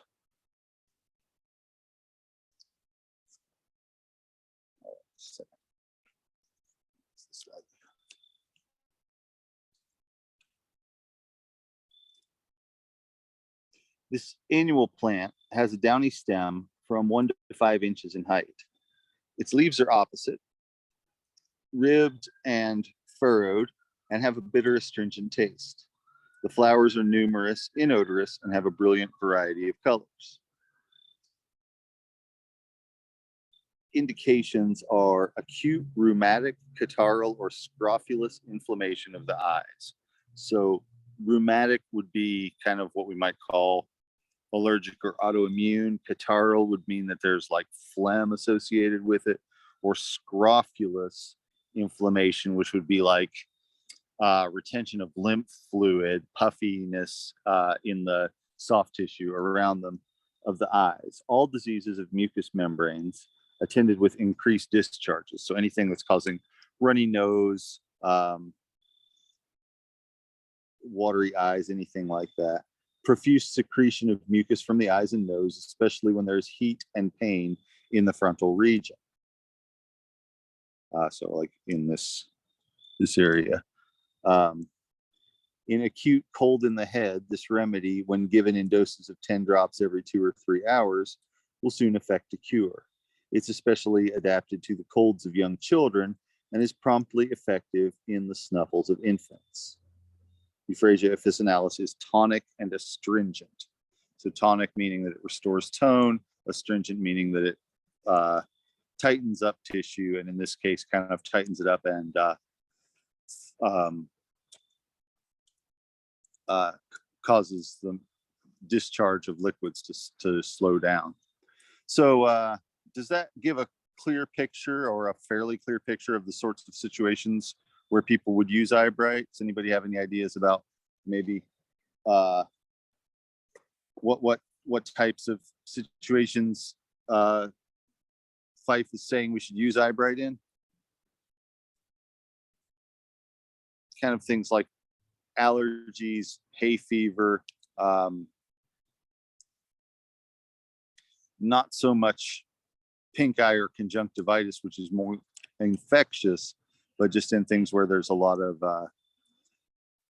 Speaker 1: This annual plant has a downy stem from 1 to 5 inches in height. Its leaves are opposite, ribbed and furrowed, and have a bitter astringent taste. The flowers are numerous, inodorous, and have a brilliant variety of colors. Indications are acute rheumatic, catarrhal, or scrofulous inflammation of the eyes. So rheumatic would be kind of what we might call allergic or autoimmune. Catarrhal would mean that there's like phlegm associated with it, or scrofulous inflammation, which would be like retention of lymph fluid, puffiness in the soft tissue around them of the eyes. All diseases of mucous membranes attended with increased discharges. So anything that's causing runny nose, watery eyes, anything like that. Profuse secretion of mucus from the eyes and nose, especially when there's heat and pain in the frontal region. So like in this area. In acute cold in the head, this remedy, when given in doses of 10 drops every 2 or 3 hours, will soon effect a cure. It's especially adapted to the colds of young children and is promptly effective in the snuffles of infants. Euphrasia officinalis is tonic and astringent. So tonic meaning that it restores tone, astringent meaning that it tightens up tissue, and in this case, kind of tightens it up and causes the discharge of liquids to slow down. So does that give a clear picture, or a fairly clear picture, of the sorts of situations where people would use eyebright? Does anybody have any ideas about maybe what types of situations Fife is saying we should use eyebright in? Kind of things like allergies, hay fever, not so much pink eye or conjunctivitis, which is more infectious, but just in things where there's a lot of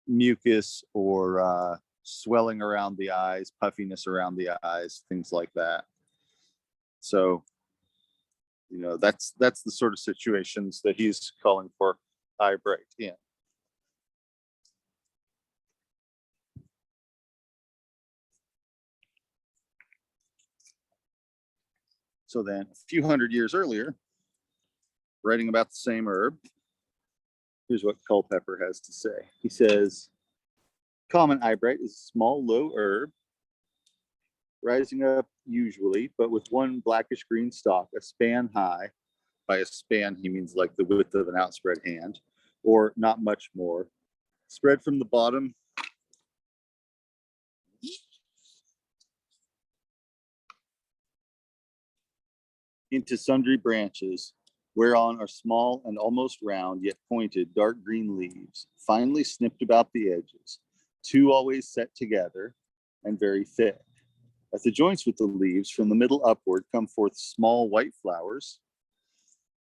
Speaker 1: mucus or swelling around the eyes, puffiness around the eyes, things like that. So, you know, that's the sort of situations that he's calling for eyebright in. So then a few hundred years earlier, writing about the same herb, here's what Culpeper has to say. He says, common eyebright is a small, low herb, rising up usually, but with one blackish green stalk, a span high. By a span, he means like the width of an outspread hand, or not much more. Spread from the bottom into sundry branches, whereon are small and almost round, yet pointed, dark green leaves, finely snipped about the edges, 2 always set together, and very thick. At the joints with the leaves, from the middle upward, come forth small white flowers,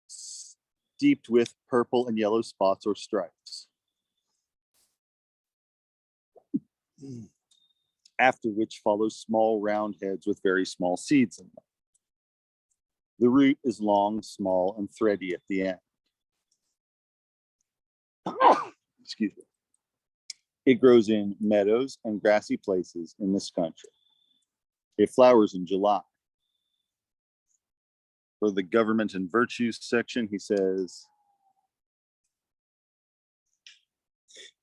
Speaker 1: steeped with purple and yellow spots or stripes. After which follows small round heads with very small seeds in them. The root is long, small, and thready at the end. Excuse me. It grows in meadows and grassy places in this country. It flowers in July. For the government and virtues section, he says,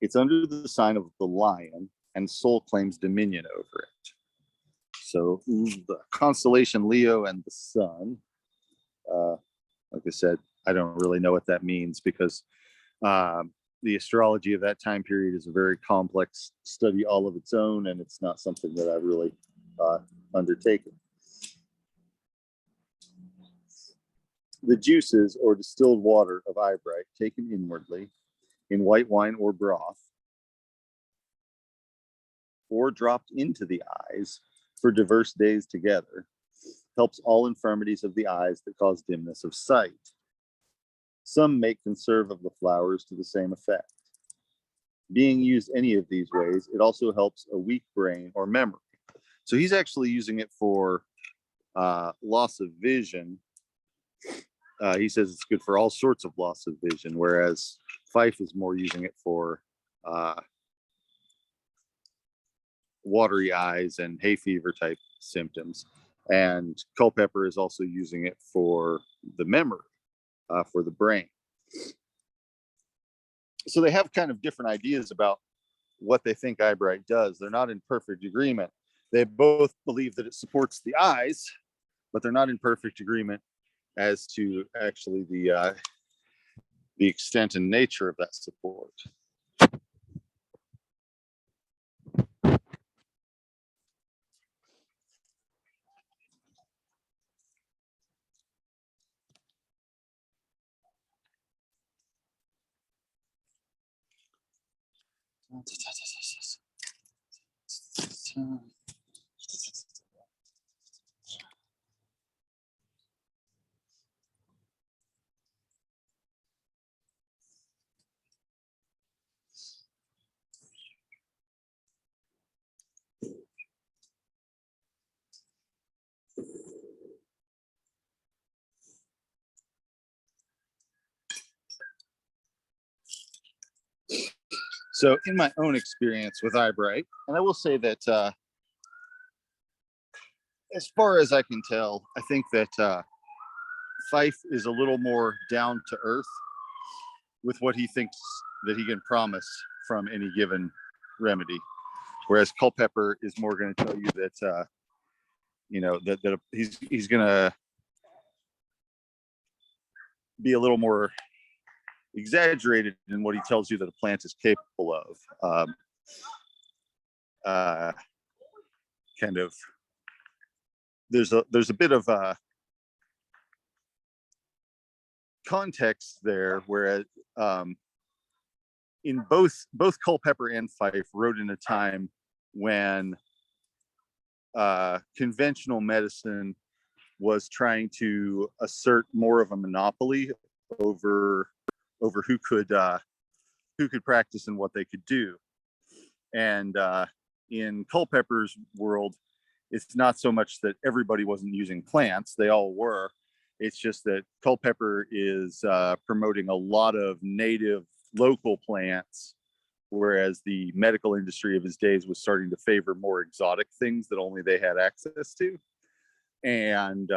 Speaker 1: it's under the sign of the lion, and Sol claims dominion over it. So the constellation Leo and the sun, like I said, I don't really know what that means, because the astrology of that time period is a very complex study all of its own, and it's not something that I've really undertaken. The juices or distilled water of eyebright taken inwardly in white wine or broth, or dropped into the eyes for diverse days together, helps all infirmities of the eyes that cause dimness of sight. Some make conserve of the flowers to the same effect. Being used any of these ways, it also helps a weak brain or memory. So he's actually using it for loss of vision. He says it's good for all sorts of loss of vision, whereas Fife is more using it for watery eyes and hay fever type symptoms. And Culpeper is also using it for the memory, for the brain. So they have kind of different ideas about what they think eyebright does. They're not in perfect agreement. They both believe that it supports the eyes, but they're not in perfect agreement as to actually the extent and nature of that support. So in my own experience with eyebright, and I will say that as far as I can tell, I think that Fife is a little more down to earth with what he thinks that he can promise from any given remedy, whereas Culpeper is more going to tell you that that he's going to be a little more exaggerated in what he tells you that a plant is capable of. Kind of, there's a bit of context there, whereas in both Culpeper and Fife wrote in a time when conventional medicine was trying to assert more of a monopoly over who could practice and what they could do. And in Culpeper's world, it's not so much that everybody wasn't using plants; they all were. It's just that Culpeper is promoting a lot of native local plants, whereas the medical industry of his days was starting to favor more exotic things that only they had access to. And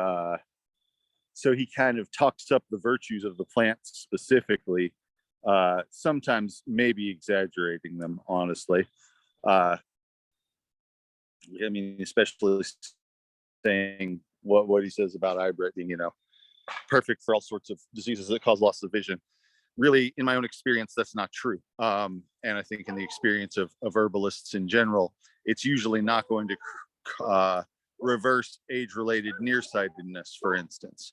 Speaker 1: so he kind of talks up the virtues of the plants specifically, sometimes maybe exaggerating them, honestly. I mean, especially saying what he says about eyebright being, perfect for all sorts of diseases that cause loss of vision. Really, in my own experience, that's not true. And I think in the experience of herbalists in general, it's usually not going to reverse age-related nearsightedness, for instance.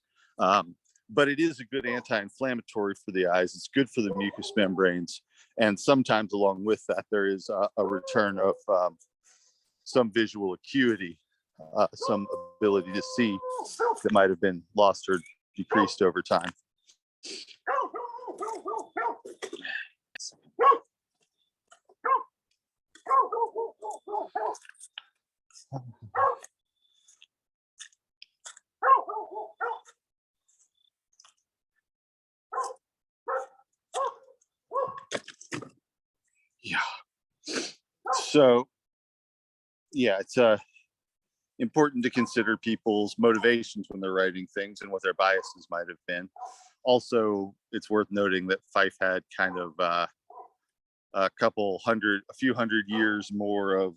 Speaker 1: But it is a good anti-inflammatory for the eyes. It's good for the mucous membranes. And sometimes along with that, there is a return of some visual acuity, some ability to see that might have been lost or decreased over time. Yeah. So, yeah, it's important to consider people's motivations when they're writing things and what their biases might have been. Also, it's worth noting that Fife had kind of a few hundred years more of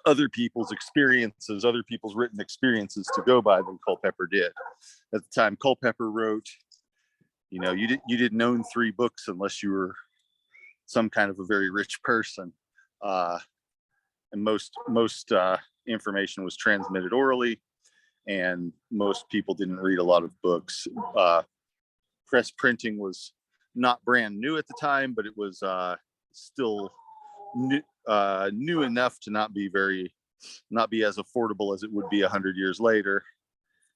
Speaker 1: other people's experiences, other people's written experiences to go by than Culpeper did. At the time Culpeper wrote, you didn't own 3 books unless you were some kind of a very rich person. And most information was transmitted orally, and most people didn't read a lot of books. Press printing was not brand new at the time, but it was still new enough to not be as affordable as it would be 100 years later.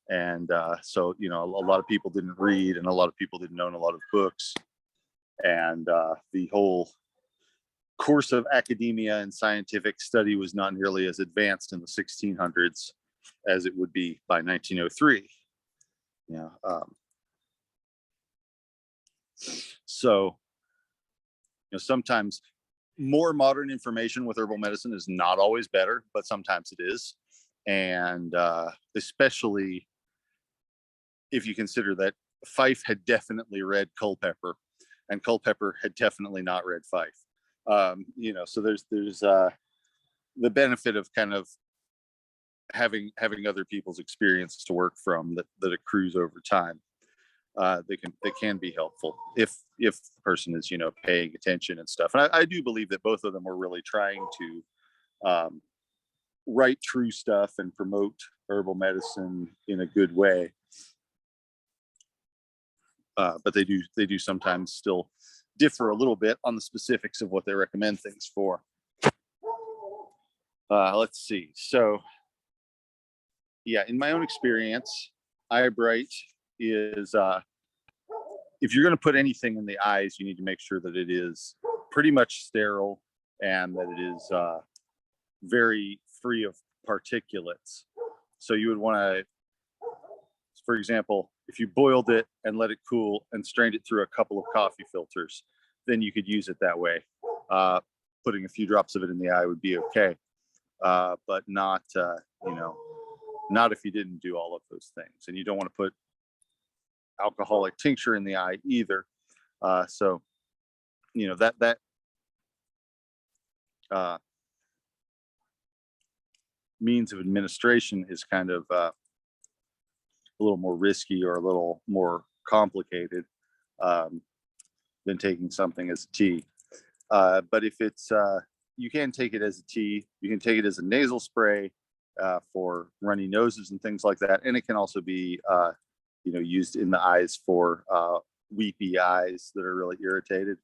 Speaker 1: And so, a lot of people didn't read, and a lot of people didn't own a lot of books. And the whole course of academia and scientific study was not nearly as advanced in the 1600s as it would be by 1903. So, sometimes more modern information with herbal medicine is not always better, but sometimes it is. And especially if you consider that Fife had definitely read Culpeper, and Culpeper had definitely not read Fife. So there's the benefit of kind of having other people's experience to work from that accrues over time. They can be helpful if the person is paying attention and stuff. And I do believe that both of them were really trying to write true stuff and promote herbal medicine in a good way. But they do sometimes still differ a little bit on the specifics of what they recommend things for. Let's see. So, yeah, in my own experience, eyebright is if you're going to put anything in the eyes, you need to make sure that it is pretty much sterile and that it is very free of particulates. So you would want to, for example, if you boiled it and let it cool and strained it through a couple of coffee filters, then you could use it that way. Putting a few drops of it in the eye would be okay, but not not if you didn't do all of those things. And you don't want to put alcoholic tincture in the eye either. So that means of administration is kind of a little more risky or a little more complicated than taking something as a tea. But if it's you can take it as a tea, you can take it as a nasal spray for runny noses and things like that, and it can also be used in the eyes for weepy eyes that are really irritated.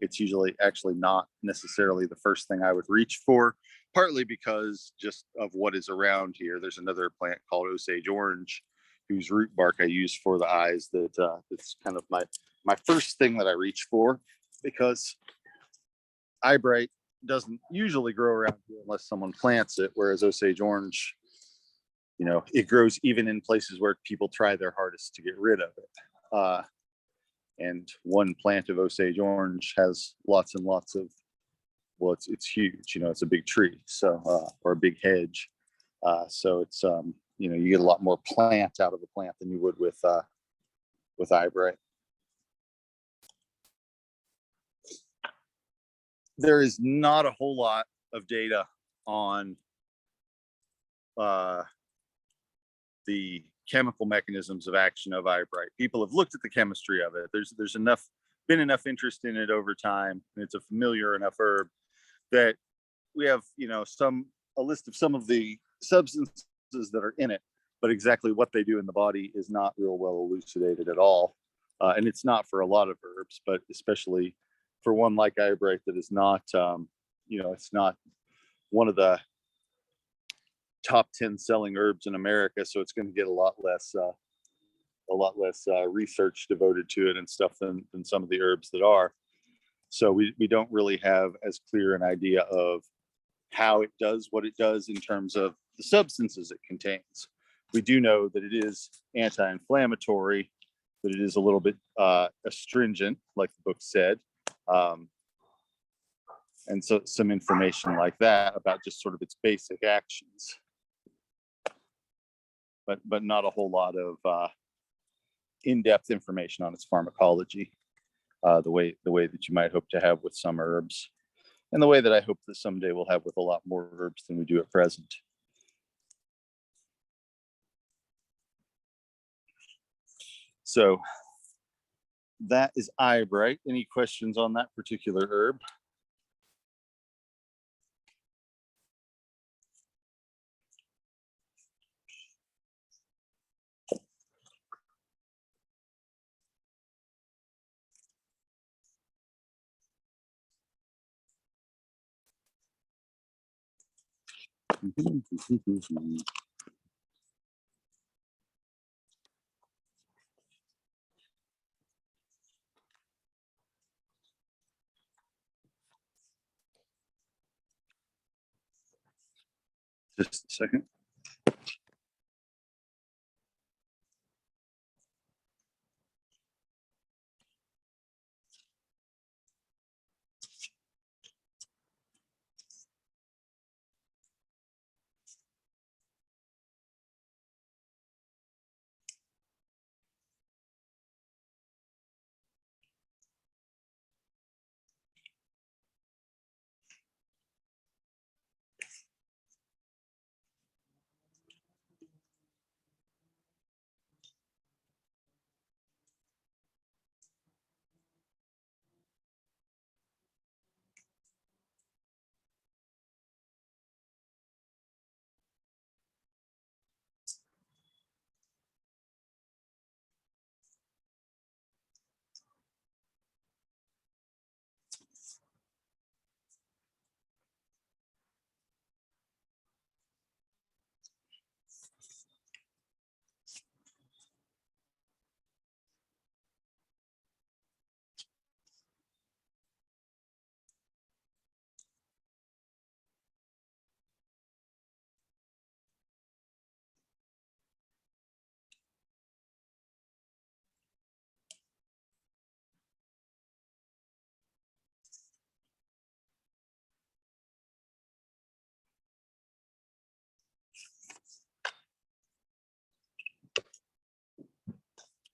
Speaker 1: It's usually actually not necessarily the first thing I would reach for, partly because just of what is around here. There's another plant called Osage orange, whose root bark I use for the eyes. That's kind of my first thing that I reach for, because eyebright doesn't usually grow around here unless someone plants it, whereas Osage orange, it grows even in places where people try their hardest to get rid of it. And one plant of Osage orange has lots and lots of, well, it's huge, it's a big tree, so or a big hedge. So it's you get a lot more plant out of the plant than you would with eyebright. There is not a whole lot of data on the chemical mechanisms of action of eyebright. People have looked at the chemistry of it. There's been enough interest in it over time, and it's a familiar enough herb that we have a list of some of the substances that are in it, but exactly what they do in the body is not real well elucidated at all. And it's not for a lot of herbs, but especially for one like eyebright that is not it's not one of the top 10 selling herbs in America, so it's going to get a lot less research devoted to it and stuff than some of the herbs that are. So we don't really have as clear an idea of how it does what it does in terms of the substances it contains. We do know that it is anti-inflammatory, that it is a little bit astringent, like the book said, and so some information like that about just sort of its basic actions. But not a whole lot of in-depth information on its pharmacology, the way that you might hope to have with some herbs, and the way that I hope that someday we'll have with a lot more herbs than we do at present. So that is eyebright. Any questions on that particular herb? Just a second.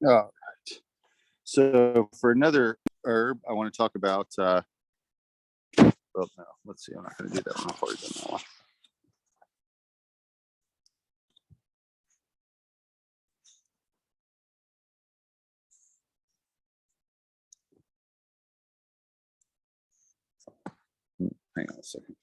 Speaker 1: All right. So for another herb, I want to talk about. Well, no, let's see. I'm not going to do that one. I've already done that one. Hang on a second.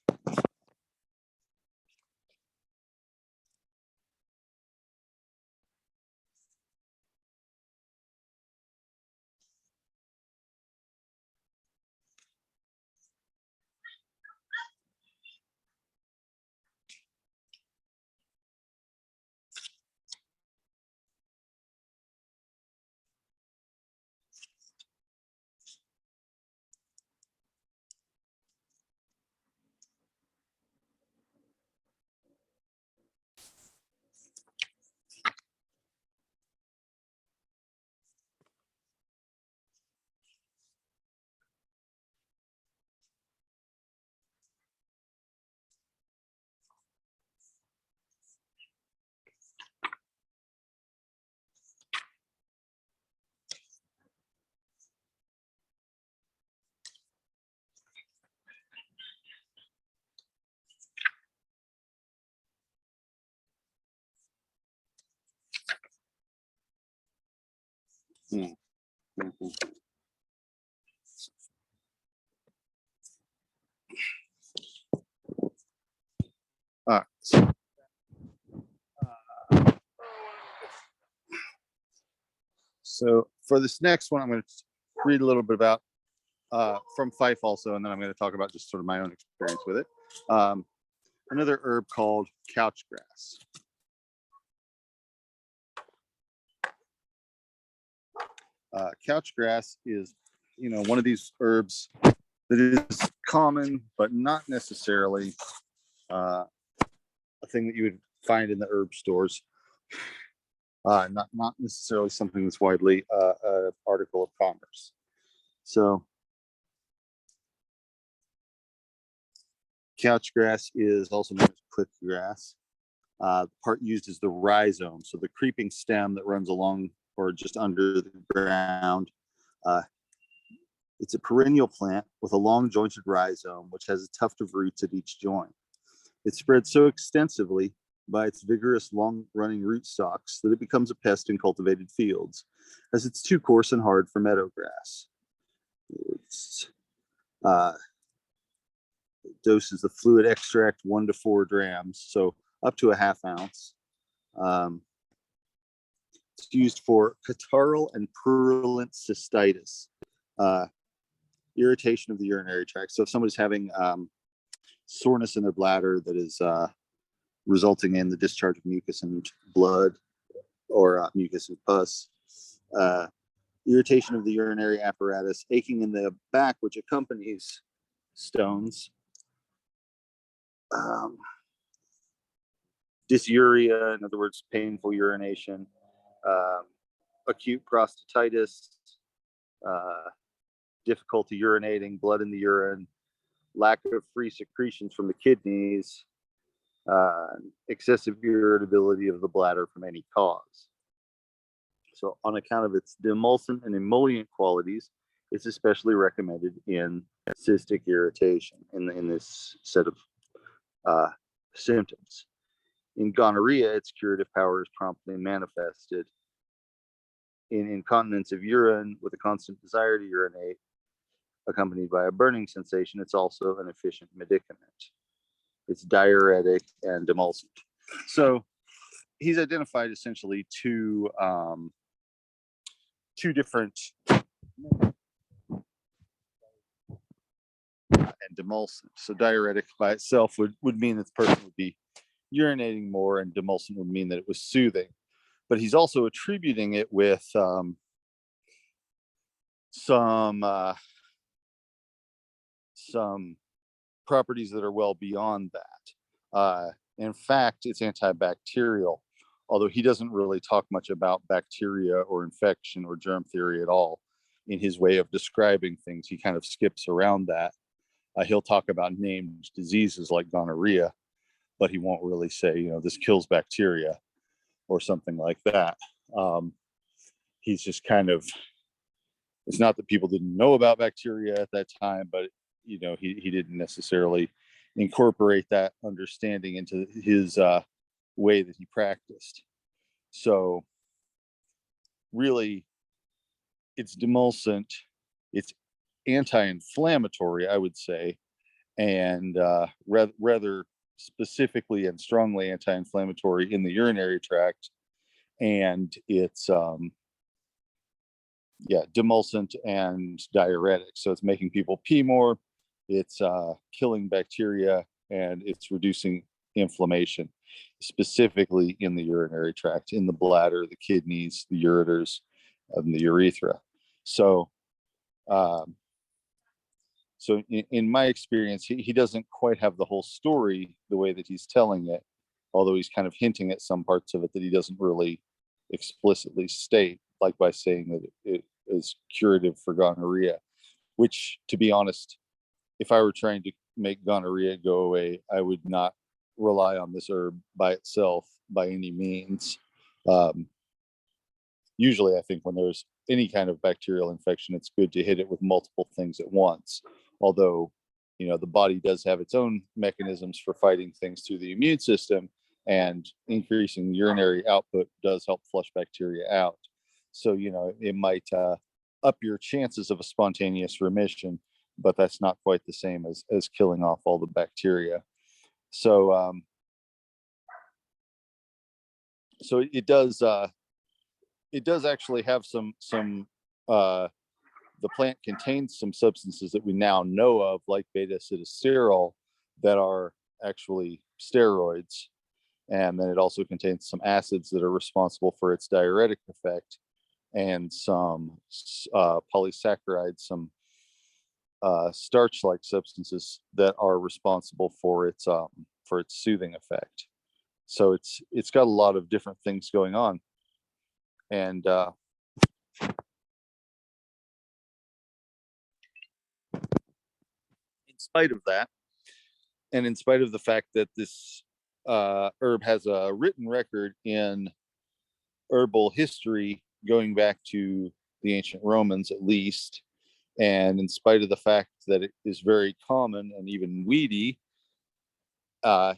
Speaker 1: Mhm. All right. So for this next one, I'm going to read a little bit about from Fife also, and then I'm going to talk about just sort of my own experience with it. Another herb called couch grass. Couch grass is, one of these herbs that is common, but not necessarily a thing that you would find in the herb stores. Not necessarily something that's widely an article of commerce. So couch grass is also known as cliff grass. The part used is the rhizome, so the creeping stem that runs along or just under the ground. It's a perennial plant with a long jointed rhizome, which has a tuft of roots at each joint. It spreads so extensively by its vigorous, long-running rootstocks that it becomes a pest in cultivated fields, as it's too coarse and hard for meadow grass. Doses the fluid extract 1 to 4 grams, so up to a ½ ounce. It's used for catarrhal and purulent cystitis, irritation of the urinary tract. So if somebody's having soreness in their bladder that is resulting in the discharge of mucus and blood, or mucus and pus, irritation of the urinary apparatus, aching in the back, which accompanies stones, dysuria, in other words, painful urination, acute prostatitis, difficulty urinating, blood in the urine, lack of free secretions from the kidneys, excessive irritability of the bladder from any cause. So on account of its demulcent and emollient qualities, it's especially recommended in cystic irritation in this set of symptoms. In gonorrhea, its curative power is promptly manifested. In incontinence of urine with a constant desire to urinate, accompanied by a burning sensation, it's also an efficient medicament. It's diuretic and demulcent. So he's identified essentially two different and demulcent. So diuretic by itself would mean that the person would be urinating more, and demulcent would mean that it was soothing. But he's also attributing it with some properties that are well beyond that. In fact, it's antibacterial, although he doesn't really talk much about bacteria or infection or germ theory at all in his way of describing things. He kind of skips around that. He'll talk about named diseases like gonorrhea, but he won't really say, this kills bacteria or something like that. He's just kind of, it's not that people didn't know about bacteria at that time, but he didn't necessarily incorporate that understanding into his way that he practiced. So really, it's demulcent, it's anti-inflammatory, I would say, and rather specifically and strongly anti-inflammatory in the urinary tract. And it's demulcent and diuretic. So it's making people pee more, it's killing bacteria, and it's reducing inflammation, specifically in the urinary tract, in the bladder, the kidneys, the ureters, and the urethra. So in my experience, he doesn't quite have the whole story the way that he's telling it, although he's kind of hinting at some parts of it that he doesn't really explicitly state, like by saying that it is curative for gonorrhea, which, to be honest, if I were trying to make gonorrhea go away, I would not rely on this herb by itself by any means. Usually, I think when there's any kind of bacterial infection, it's good to hit it with multiple things at once. Although, the body does have its own mechanisms for fighting things through the immune system, and increasing urinary output does help flush bacteria out. So, it might up your chances of a spontaneous remission, but that's not quite the same as killing off all the bacteria. So, it does actually have some the plant contains some substances that we now know of, like beta-acetylsterol, that are actually steroids. And then it also contains some acids that are responsible for its diuretic effect, and some polysaccharides, some starch-like substances that are responsible for its soothing effect. So it's got a lot of different things going on. And in spite of that, and in spite of the fact that this herb has a written record in herbal history going back to the ancient Romans at least, and in spite of the fact that it is very common and even weedy,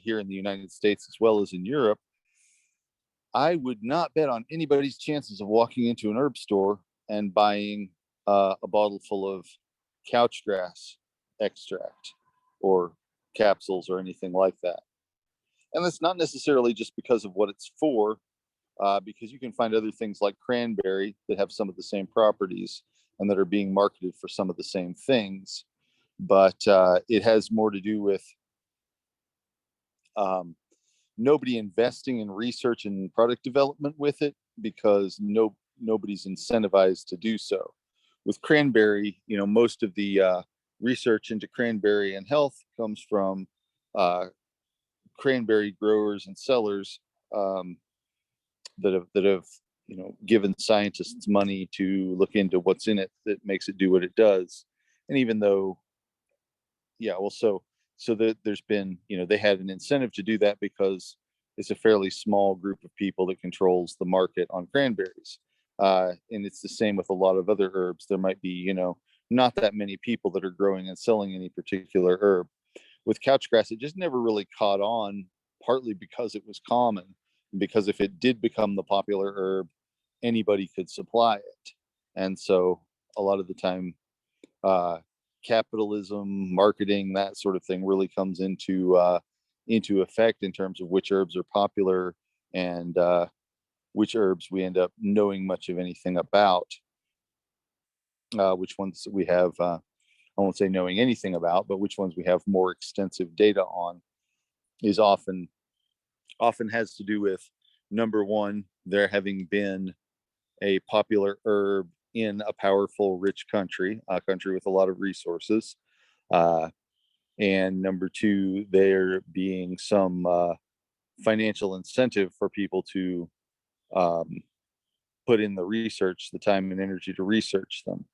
Speaker 1: here in the United States as well as in Europe, I would not bet on anybody's chances of walking into an herb store and buying a bottle full of couch grass extract or capsules or anything like that. And that's not necessarily just because of what it's for, because you can find other things like cranberry that have some of the same properties and that are being marketed for some of the same things. But it has more to do with nobody investing in research and product development with it, because nobody's incentivized to do so. With cranberry, most of the research into cranberry and health comes from cranberry growers and sellers that have given scientists money to look into what's in it that makes it do what it does. And even though, that there's been, they had an incentive to do that because it's a fairly small group of people that controls the market on cranberries. And it's the same with a lot of other herbs. There might be, not that many people that are growing and selling any particular herb. With couchgrass, it just never really caught on, partly because it was common, because if it did become the popular herb, anybody could supply it. And so a lot of the time, capitalism, marketing, that sort of thing really comes into effect in terms of which herbs are popular and which herbs we end up knowing much of anything about, which ones we have, I won't say knowing anything about, but which ones we have more extensive data on is often has to do with, number one, there having been a popular herb in a powerful, rich country, a country with a lot of resources. And number two, there being some financial incentive for people to put in the research, the time and energy to research them.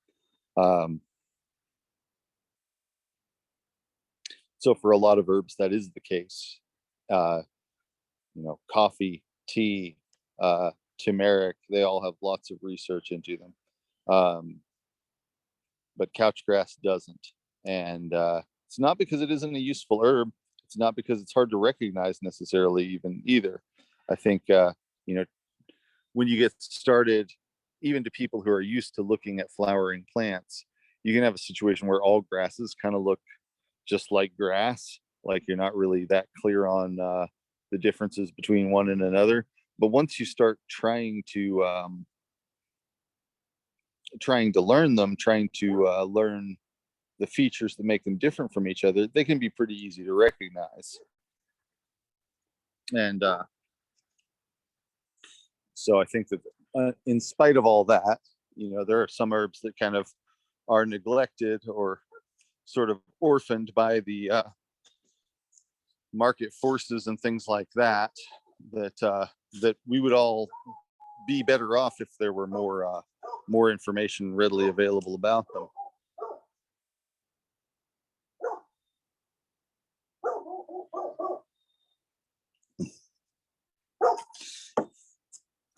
Speaker 1: So for a lot of herbs, that is the case. Coffee, tea, turmeric, they all have lots of research into them. But couchgrass doesn't. And it's not because it isn't a useful herb. It's not because it's hard to recognize necessarily either. I think, when you get started, even to people who are used to looking at flowering plants, you can have a situation where all grasses kind of look just like grass, like you're not really that clear on the differences between one and another. But once you start trying to learn them, learn the features that make them different from each other, they can be pretty easy to recognize. And so I think that in spite of all that, there are some herbs that kind of are neglected or sort of orphaned by the market forces and things like that, that we would all be better off if there were more information readily available about them.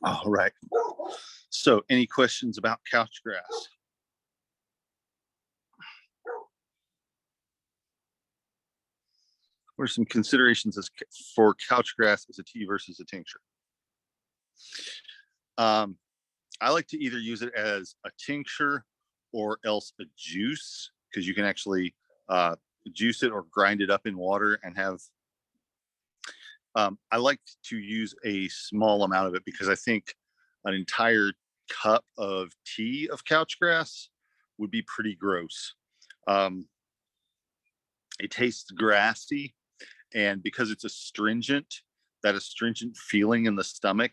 Speaker 1: All right. So any questions about couchgrass? What are some considerations for couchgrass as a tea versus a tincture? I like to either use it as a tincture or else a juice, because you can actually juice it or grind it up in water and have. I like to use a small amount of it because I think an entire cup of tea of couchgrass would be pretty gross. It tastes grassy, and because it's astringent, that astringent feeling in the stomach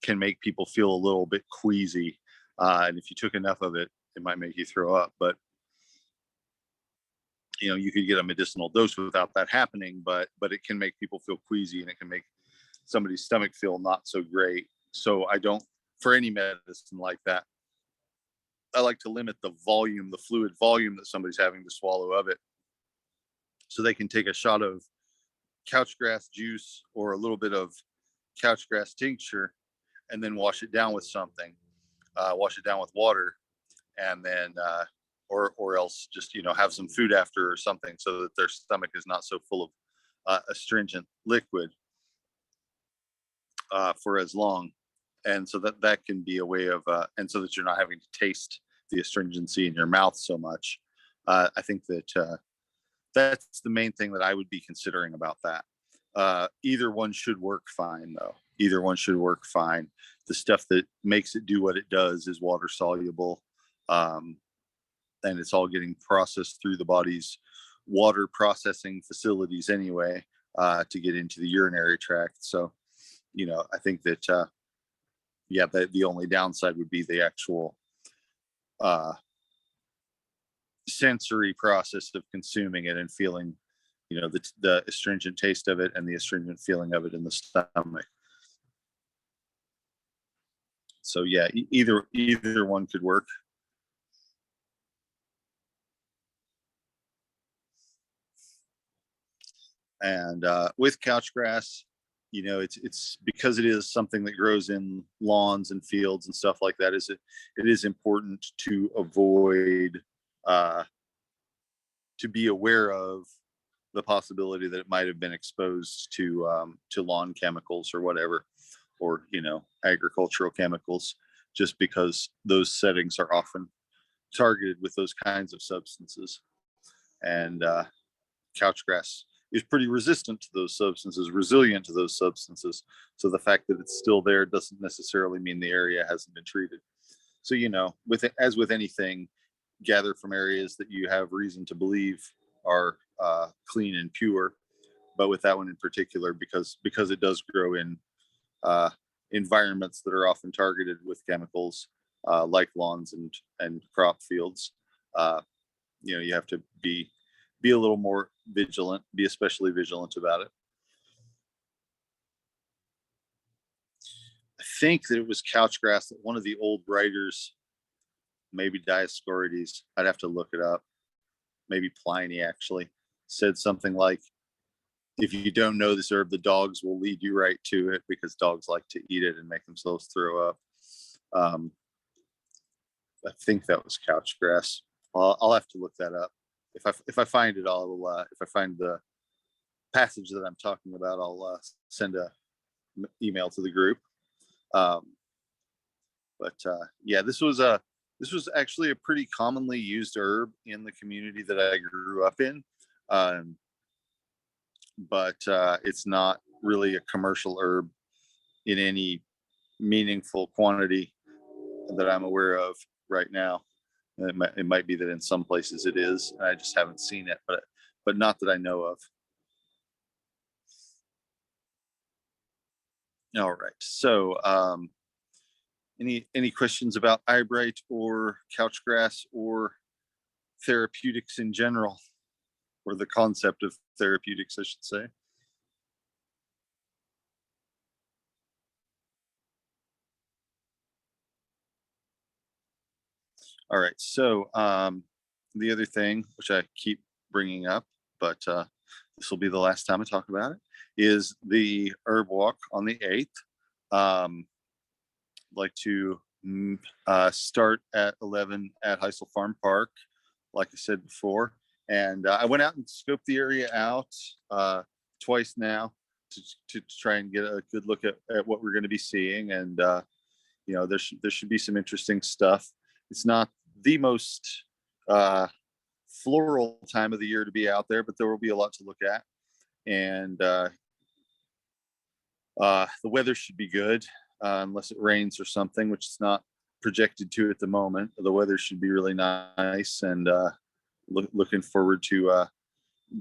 Speaker 1: can make people feel a little bit queasy. And if you took enough of it, it might make you throw up. But you could get a medicinal dose without that happening, but it can make people feel queasy, and it can make somebody's stomach feel not so great. So I don't, for any medicine like that, I like to limit the volume, the fluid volume that somebody's having to swallow of it. So they can take a shot of couchgrass juice or a little bit of couchgrass tincture and then wash it down with something, wash it down with water, and then or else just have some food after or something, so that their stomach is not so full astringent liquid for as long. And so that can be a way of, and so that you're not having to taste the astringency in your mouth so much. I think that that's the main thing that I would be considering about that. Either one should work fine, though. Either one should work fine. The stuff that makes it do what it does is water soluble, and it's all getting processed through the body's water processing facilities anyway, to get into the urinary tract. So, I think that, the only downside would be the actual sensory process of consuming it and feeling, the astringent taste of it and the astringent feeling of it in the stomach. So yeah, either one could work. And with couch grass, it's because it is something that grows in lawns and fields and stuff like that. It is important to avoid, to be aware of the possibility that it might have been exposed to lawn chemicals or whatever, or agricultural chemicals, just because those settings are often targeted with those kinds of substances. And couch grass is pretty resistant to those substances, resilient to those substances. So the fact that it's still there doesn't necessarily mean the area hasn't been treated. So, as with anything, gather from areas that you have reason to believe are clean and pure. But with that one in particular, because it does grow in environments that are often targeted with chemicals, like lawns and crop fields, you have to be a little more vigilant, be especially vigilant about it. I think that it was couchgrass that one of the old writers, maybe Dioscorides, I'd have to look it up, maybe Pliny actually, said something like, if you don't know this herb, the dogs will lead you right to it, because dogs like to eat it and make themselves throw up. I think that was couchgrass. I'll have to look that up. If I find it, if I find the passage that I'm talking about, I'll send a email to the group. Yeah, this was actually a pretty commonly used herb in the community that I grew up in. But it's not really a commercial herb in any meaningful quantity that I'm aware of right now. It might be that in some places it is, and I just haven't seen it, but not that I know of. All right. So, any questions about eyebright or couchgrass or therapeutics in general, or the concept of therapeutics, I should say? All right. So, the other thing, which I keep bringing up, but this will be the last time I talk about it, is the herb walk on the 8th. Like to start at 11 at Heisel Farm Park, like I said before. And I went out and scoped the area out twice now to try and get a good look at what we're going to be seeing. And, there should be some interesting stuff. It's not the most floral time of the year to be out there, but there will be a lot to look at. And the weather should be good, unless it rains or something, which is not projected to at the moment. The weather should be really nice, and looking forward to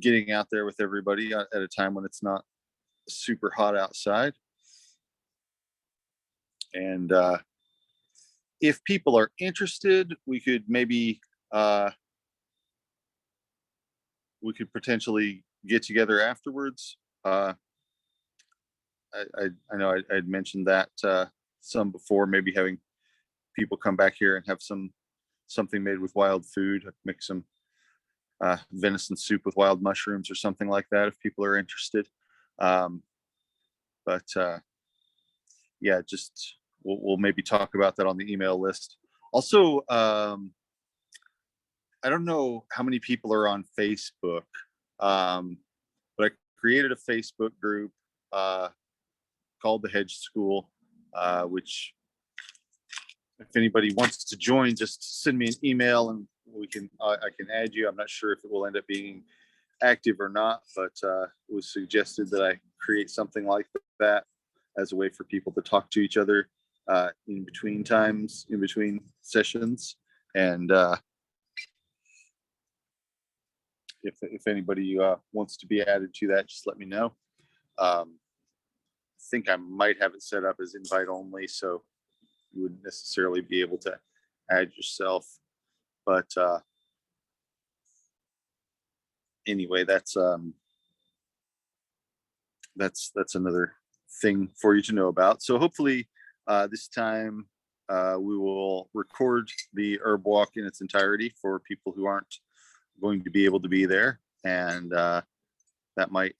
Speaker 1: getting out there with everybody at a time when it's not super hot outside. And if people are interested, we could maybe potentially get together afterwards. I know I'd mentioned that some before, maybe having people come back here and have something made with wild food, make some venison soup with wild mushrooms or something like that, if people are interested. Yeah, just we'll maybe talk about that on the email list. Also, I don't know how many people are on Facebook, but I created a Facebook group called the Hedge School, which if anybody wants to join, just send me an email and I can add you. I'm not sure if it will end up being active or not, but it was suggested that I create something like that as a way for people to talk to each other in between sessions. And if anybody wants to be added to that, just let me know. I think I might have it set up as invite only, so you wouldn't necessarily be able to add yourself. But anyway, that's another thing for you to know about. So hopefully this time we will record the herb walk in its entirety for people who aren't going to be able to be there, and that might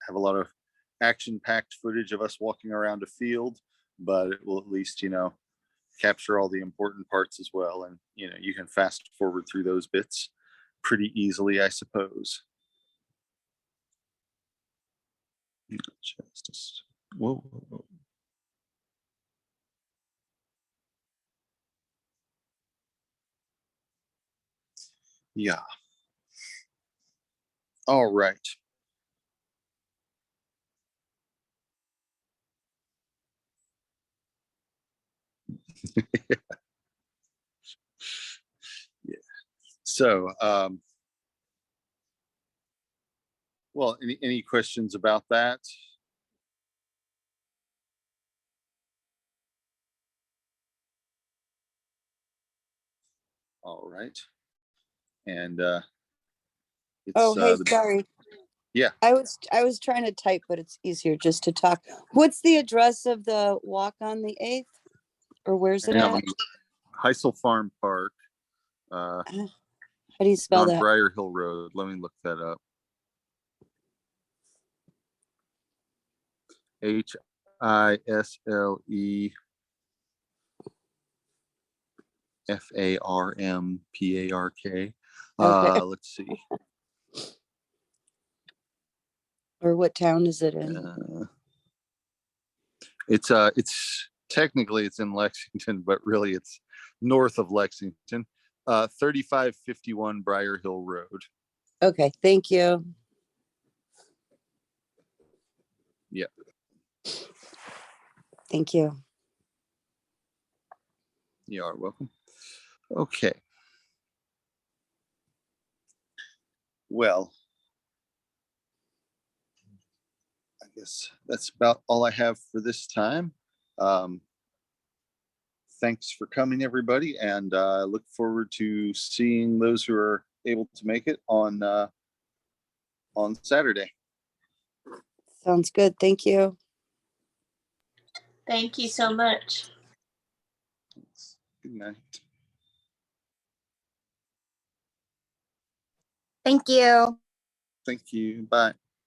Speaker 1: have a lot of action-packed footage of us walking around a field, but it will at least, capture all the important parts as well. And, you can fast forward through those bits pretty easily, I suppose. Whoa. Yeah. All right. Yeah. So, well, any questions about that? All right. And
Speaker 6: Oh, hey,
Speaker 1: the,
Speaker 6: sorry.
Speaker 1: yeah.
Speaker 6: I was trying to type, but it's easier just to talk. What's the address of the walk on the 8th? Or where's it at?
Speaker 1: Heisel Farm Park.
Speaker 6: How do you spell
Speaker 1: on
Speaker 6: that?
Speaker 1: Briar Hill Road. Let me look that up. HISLEFARMPARK.
Speaker 6: Okay.
Speaker 1: Let's see.
Speaker 6: Or what town is it in?
Speaker 1: It's technically it's in Lexington, but really it's north of Lexington. 3551 Briar Hill Road.
Speaker 6: Okay, thank you.
Speaker 1: Yeah.
Speaker 6: Thank you.
Speaker 1: You are welcome. Okay. Well, I guess that's about all I have for this time. Thanks for coming, everybody, and look forward to seeing those who are able to make it on Saturday.
Speaker 6: Sounds good. Thank you.
Speaker 7: Thank you so much.
Speaker 1: Good night.
Speaker 8: Thank you.
Speaker 1: Thank you. Bye.